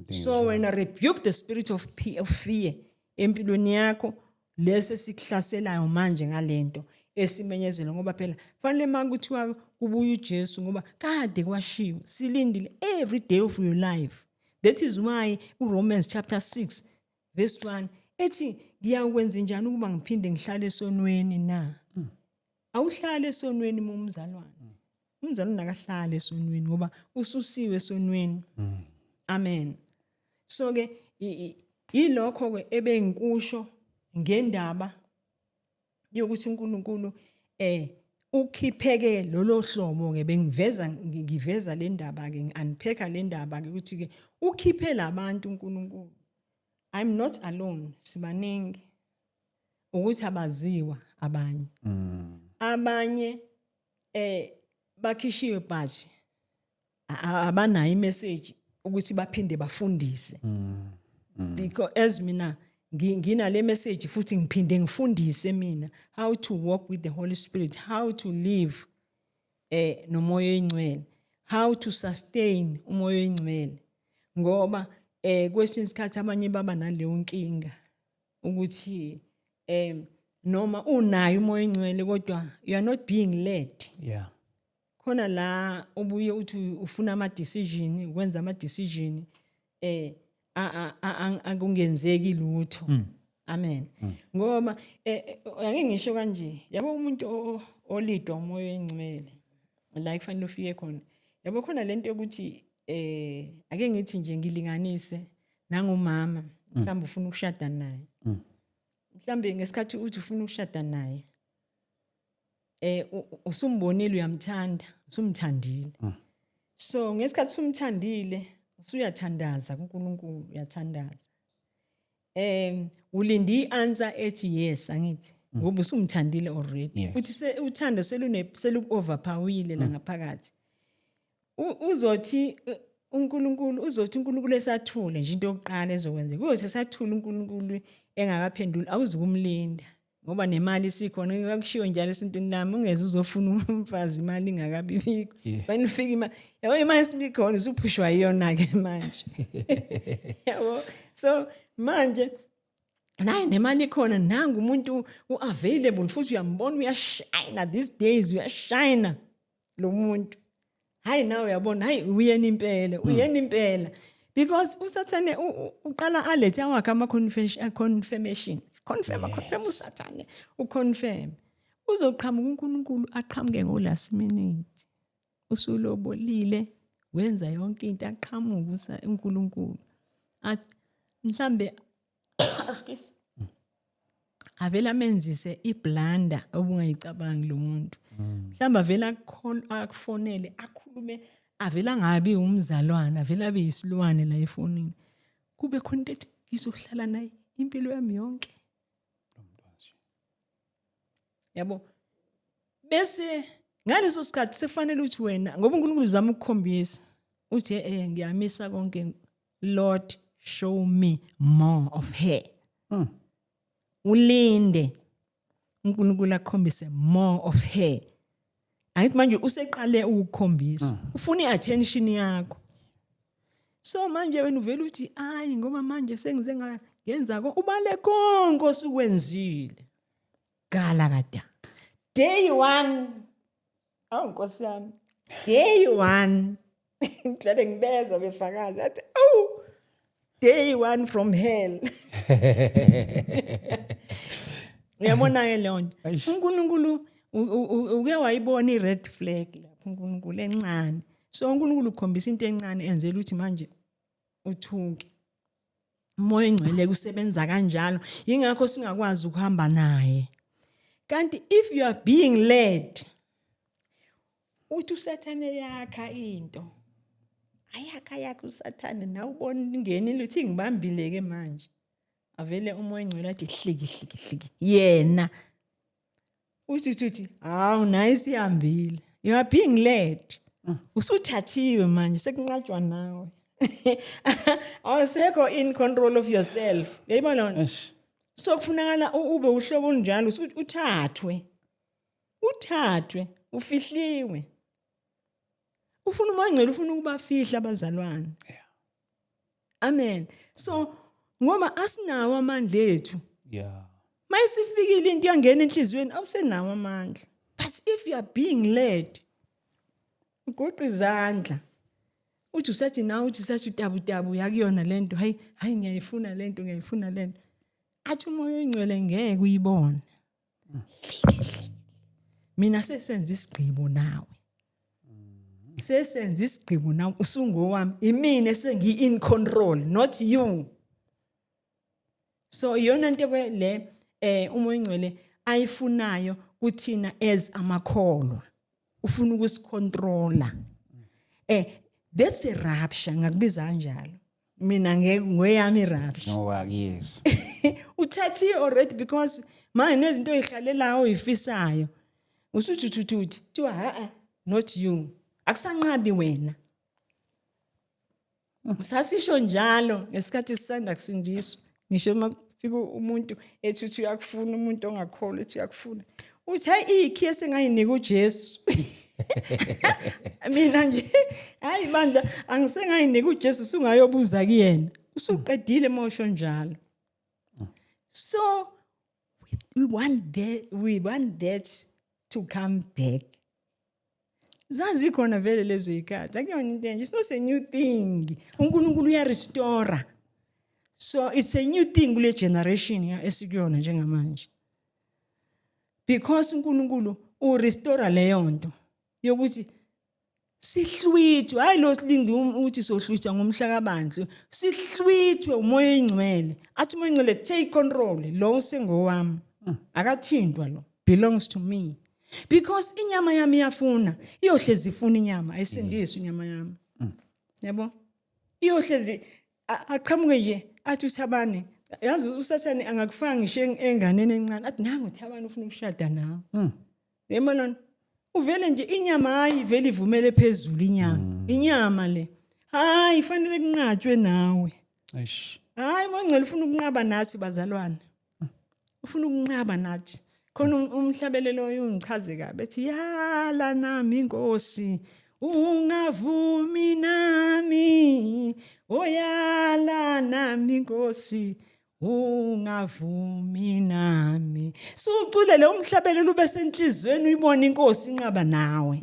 So when I rebuke the spirit of fear empilweni yakho lese sikuhlaselayo manje ngalento esimenyezelo ngoba phela fanele makuthiwa kubuya uJesu ngoba kade kwashiwo silindile every day of your life. That is why uRomans chapter 6 verse 1 ethi ngiyakwenza njani ukuba ngiphinde ngihlale esonweni na? Awuhlale esonweni umzalwane. Umzalwane akahlale esonweni ngoba ususiwe esonweni. Amen. So ke yilokho ke ebengikusho ngendaba yokuthi uNkulunkulu ukhipheke lolo hlobo ke ngiveza le ndaba ke ngiunpacka le ndaba ke ukuthi ke ukhiphe labantu uNkulunkulu. I'm not alone, sibaningi ukuthi abaziwa abanye. Abanye bakhishiwe but abanayo imessage ukuthi baphinde bafundise. Because as mina ngina le message futhi ngiphinde ngifundise mina how to walk with the Holy Spirit, how to live nomoya engcwele, how to sustain umoya engcwele. Ngoba kwesinye isikhathi abanye baba naleyo nkinga ukuthi noma unayo umoya engcwele kodwa you are not being led. Yeah. Khona la ubuye uthi ufuna ama decision ukwenza ama decision akungenzeki lutho. Amen. Ngoba ake ngisho kanje yabo umuntu olidwa umoya engcwele la kufanele ufike khona. Yabo khona lento ukuthi ake ngithi nje ngilinganise nangumama mhlawumbe ufuna ukushada naye. mhlambe ngesikhathi uthi ufuna ukushada naye usumbonile uyamthanda usumthandile so ngesikhathi umthandile usuyathandaza kuNkulunkulu uyathandaza ulindi i-answer ethi yes angithi ngoba usumthandile already uthi uthanda selu-overpowile la ngaphakathi uzothi uNkulunkulu esathule nje into yokuqala ezokwenzeka kuyothi esathule uNkulunkulu engakaphenduli awuzukumlinda ngoba nemali sikhona ngakushiyo njalo esintweni lami ungeze uzofuna umfazi imali ingakabibikho fanele ufike yabo imali sibikhona usuphushwa iyona ke manje yabo so manje naye nemali ikhona nanga umuntu uavailable futhi uyambona uyashine these days uyashine lo muntu hayi nawe uyabona hayi uyena impela because usathane uqala alethe awakhe ama confirmation confirm usathane uconfirm uzoqhamuka uNkulunkulu aqhamuke ngo last minute usulobolile wenza yonke into aqhamuka uNkulunkulu mhlambe avela menzise iblunder obungayicabangi lo muntu mhlamba vela akufonele akhulume avela ngabi umzalwana avela beyisilwane la efonini kube khona into ethi ngizohlala naye impilo yami yonke yabo bese ngaleso sikhathi sefanele uthi wena ngoba uNkulunkulu uzama ukukhombisa uthi ngiyamisa konke Lord show me more of her ulinde uNkulunkulu akhombise more of her ayithi manje useqale ukukhombisa ufuna iattention yakho so manje wena uvela uthi ayi ngoba manje sengize ngayenza ubale konke osukwenzile gala kada day 1 Nkosi yami day 1 ngicela ngibeza befakazi athi day 1 from hell uyabona ke lonto uNkulunkulu uke wayibona i-red flag lapho uNkulunkulu encane so uNkulunkulu ukhombisa into encane enzela ukuthi manje uthuke umoya engcwele kusebenza kanjalo ingakho singakwazi ukuhamba naye kanti if you are being led uthi usathane yakha into ayakha usathane na ubona ingenile uthi ngibambile ke manje avele umoya engcwele athi hliki yena uthi naye sihambile you are being led usuthathiwe manje sekunqatshwa nawe awusekho in control of yourself yayibona so kufunakala ube uhlobo njalo uthathwe ufihliwe ufuna umoya engcwele ufuna ukubafihla abazalwane amen so ngoba asinawo amandla ethu mayisifikile into yangena enhlizweni awusenawo amandla but if you are being led ugoqa izandla uthi usathi nawe uthi sathi utabu yakuyona lento hayi ngiyayifuna lento athi umoya engcwele ngeke uyibone mina sesenza isigqibo nawe usungowami imina esengi in control not you so yona into le umoya engcwele ayifunayo kuthina as amakholwa ufuna ukusicontrola that's a rapture ngakubiza kanjalo mina ngeyami rapture no yes uthathi already because manje nezinto ezihlalelayo uyifisayo usuthi kuthiwa not you akusanqabi wena usasisho njalo ngesikhathi sisanda kusindiswa ngisho makufika umuntu ethi uyakufuna umuntu ongakholwa ethi uyakufuna uthi hayi ikhi esengayinika uJesu mina nje hayi bandla angisengayinika uJesu sungayobuza kuyena usuqedile mawusho njalo so we want that to come back zazi khona vele lezo ikhathi akuyona into nje it's not a new thing uNkulunkulu uya restore so it's a new thing kule generation esikuyona njengamanje because uNkulunkulu restore leyo nto yokuthi sihlwithwe hayi lo silindi ukuthi sohlwithwa ngomhla kabandlu sihlwithwe umoya oyingcwele athi umoya oyingcwele take control lo usengowami akathintwa lo belongs to me because inyama yami iyafuna iyohlezi ifuna inyama ayisindiswe inyama yami yabo iyohlezi aqhamuke nje athi uThabane yazi usathane angakufanga ngisho enganeni encane athi nangu uThabane ufuna ukushada nawe yabona uvele nje inyama hayi vele ivumele phezulu inyama le hayi fanele kunqatshwe nawe eish hayi mongcela ufuna ukunqaba nathi bazalwane ufuna ukunqaba nathi khona umhlabelelo uyingichaze kabi ethi yala nami inkosi ungavumi nami oyala nami inkosi ungavumi nami sucule lo umhlabelelo ube senhlizweni uyibona inkosi inqaba nawe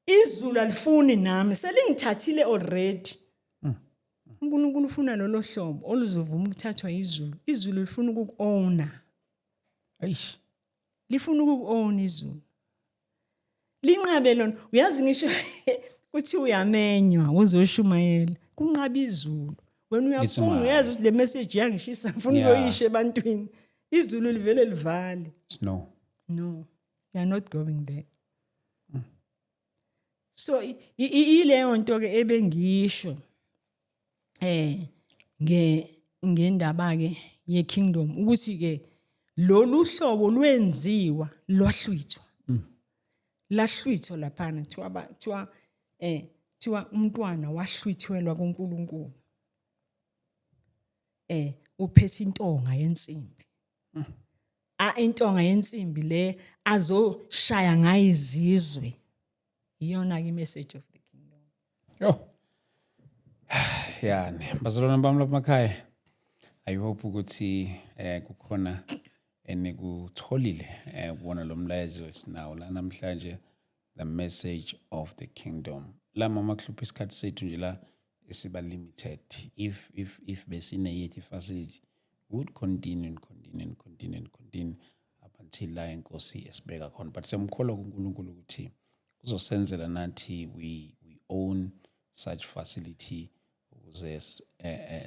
izulu alifuni nami selingithathile already uNkulunkulu ufuna lolo hlobo oluzovuma ukuthathwa izulu lifuna ukukuowna eish lifuna ukukuowna izulu linqabe lona uyazi ngisho uthi uyamenywa uzoshumayela kunqaba izulu wena uyafuna uyazi ukuthi le message yangishisa ngifuna uyoyisha ebantwini izulu livele livale no you are not going there so ileyo nto ke ebengisho ngendaba ke ye kingdom ukuthi ke lolu hlobo lwenziwa lohlwithwa lahlwithwa laphana thiwa umntwana wahlwithwelwa kuNkulunkulu uphethe intonga yensimbi intonga yensimbi le azoshaya ngayo izizwe iyona ke message of the kingdom yani bazalwana bami lapha emakhaya I hope ukuthi kukhona enikutholile ukubona lo mlayezo esinawo la namhlanje the message of the kingdom la mama kuhlupha isikhathi sethu nje la esiba limited if besine yethu facility would continue up until la inkosi esibeka khona but siyamkholwa kuNkulunkulu ukuthi uzosenzela nathi we own such facility ukuze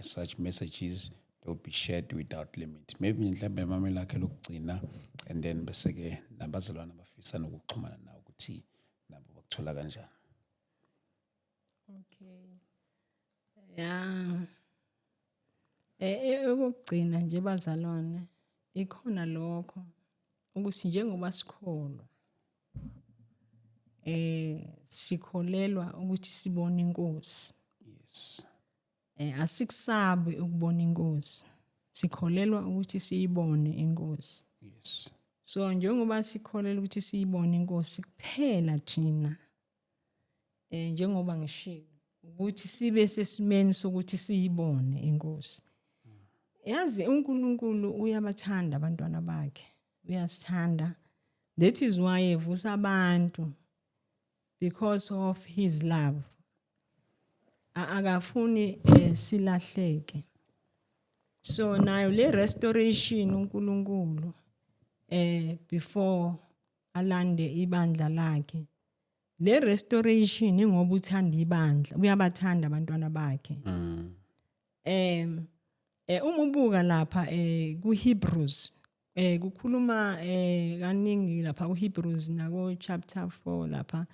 such messages will be shared without limit maybe mhlawumbe mama lakhe lokugcina and then bese ke nabazalwana bafisa ukuxhumana nawe ukuthi nabo bakuthola kanjani. Okay ukugcina nje bazalwane ikhona lokho ukuthi njengoba sikholwa sikholelwa ukuthi sibone inkosi. Yes. Asikusabi ukubona inkosi. Sikholelwa ukuthi siyibone inkosi. Yes. So njengoba sikholelwa ukuthi siyibone inkosi kuphela thina njengoba ngishilo ukuthi sibe sesimeni sokuthi siyibone inkosi. Yazi uNkulunkulu uyabathanda abantwana bakhe. Uyasithanda. That is why evusa abantu because of his love. Akafuni silahleke. So nayo le restoration uNkulunkulu before alande ibandla lakhe. Le restoration ingoba uthanda ibandla, uyabathanda abantwana bakhe. Uma ubuka lapha kuHebrews kukhuluma kaningi lapha kuHebrews nako chapter 4 lapha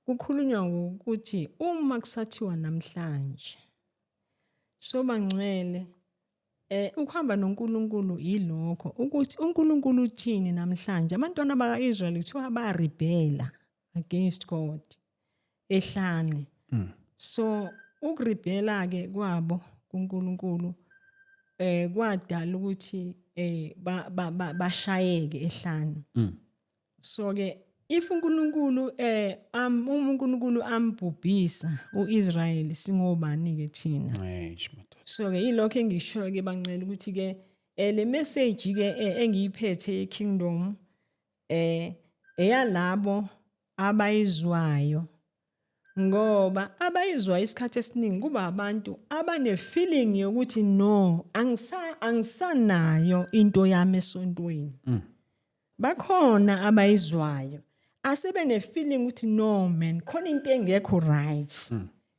kukhulunywa ukuthi uma kusathiwa namhlanje soba ngcwele ukuhamba noNkulunkulu ilokho ukuthi uNkulunkulu uthini namhlanje abantwana bakaIsrael kuthiwa barebella against God ehlane. So ukurebella ke kwabo kuNkulunkulu kwadala ukuthi bashayeke ehlane. So ke if uNkulunkulu uNkulunkulu ambhubhisa uIsrael singobani ke thina. So ke ilokho engisho ke bangcwele ukuthi ke le message ke engiyiphethe eKingdom eyalabo abayizwayo ngoba abayizwa isikhathi esiningi kuba abantu abane feeling yokuthi no angisanayo into yami esontweni. Bakhona abayizwayo asebe ne feeling ukuthi no man khona into engekho right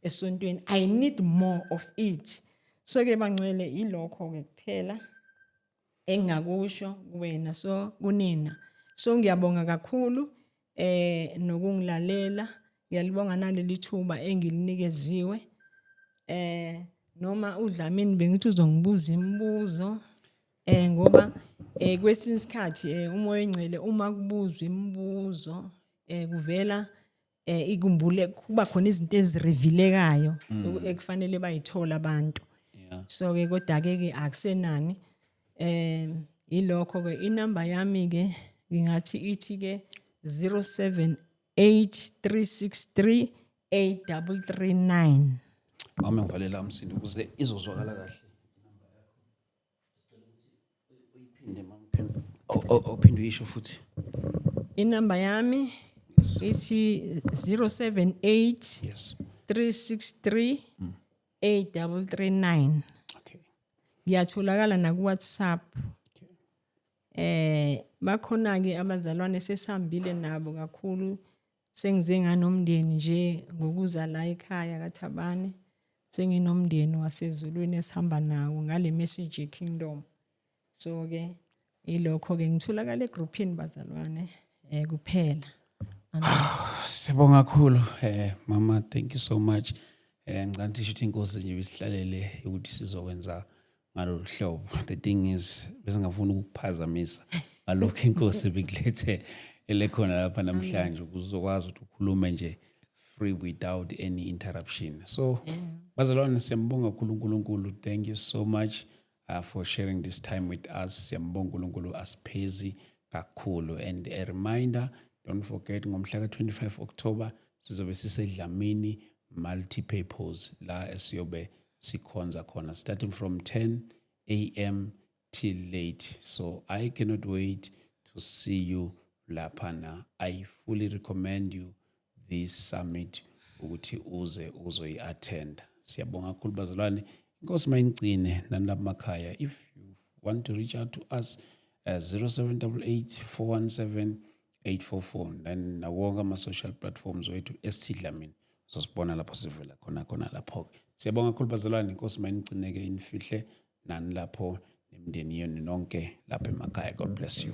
esontweni, I need more of it. So ke bangcwele ilokho ke kuphela engakusho kuwena, so kunina. So ngiyabonga kakhulu nokungilalela, ngiyalibonga naleli thuba engilinikezwe. Noma uDlamini bengithi uzongibuza imibuzo ngoba kwesinye isikhathi umoya engcwele uma kubuzwa imibuzo kuvela ikumbule kuba khona izinto ezirevilekayo ekufanele bayithola abantu. So ke kodwa ke akusenani ilokho ke inamba yami ke ngingathi ithi ke 0783638339. Mama ngivalela umsindo ukuze izozwakala kahle. Uyiphinde mama uphinde uyisho futhi. Inamba yami ithi 078 Yes. 3638339. Okay. Ngiyatholakala na ku WhatsApp. Bakhona ke abazalwane sesihambile nabo kakhulu, sengize nganomndeni nje ngokuza la ekhaya kaThabane, senginomndeni wasezulwini esihamba nawo ngale message eKingdom. So ke ilokho ke ngitholakala egroupini bazalwane kuphela. Sibonga kakhulu mama, thank you so much. Ngicanti ukuthi inkosi nje bisihlalele ukuthi sizokwenza ngalolu hlobo. The thing is besingafuna ukukuphazamisa ngalokho inkosi bekulethe elekhona lapha namhlanje ukuzokwazi ukuthi ukhulume nje free without any interruption. So bazalwane siyambonga uNkulunkulu. Thank you so much for sharing this time with us. Siyambonga uNkulunkulu asiphezi kakhulu, and a reminder, don't forget ngomhla ka 25 October sizobe sisedlamini multi-purpose la esiyobe sikhonza khona starting from 10 a.m. till late. So I cannot wait to see you lapana. I fully recommend you this summit ukuthi uzoyi-attend. Siyabonga kakhulu bazalwane. Inkosi mayingcine nanilapha emakhaya. If you want to reach out to us 0788 417 844, then nawonke ama-social platforms wethu esithidlamini uzosibona lapho sivela khona lapho. Siyabonga kakhulu bazalwane, inkosi mayingcineke inifihle nani lapho nemndeni yenu nonke lapha emakhaya. God bless you.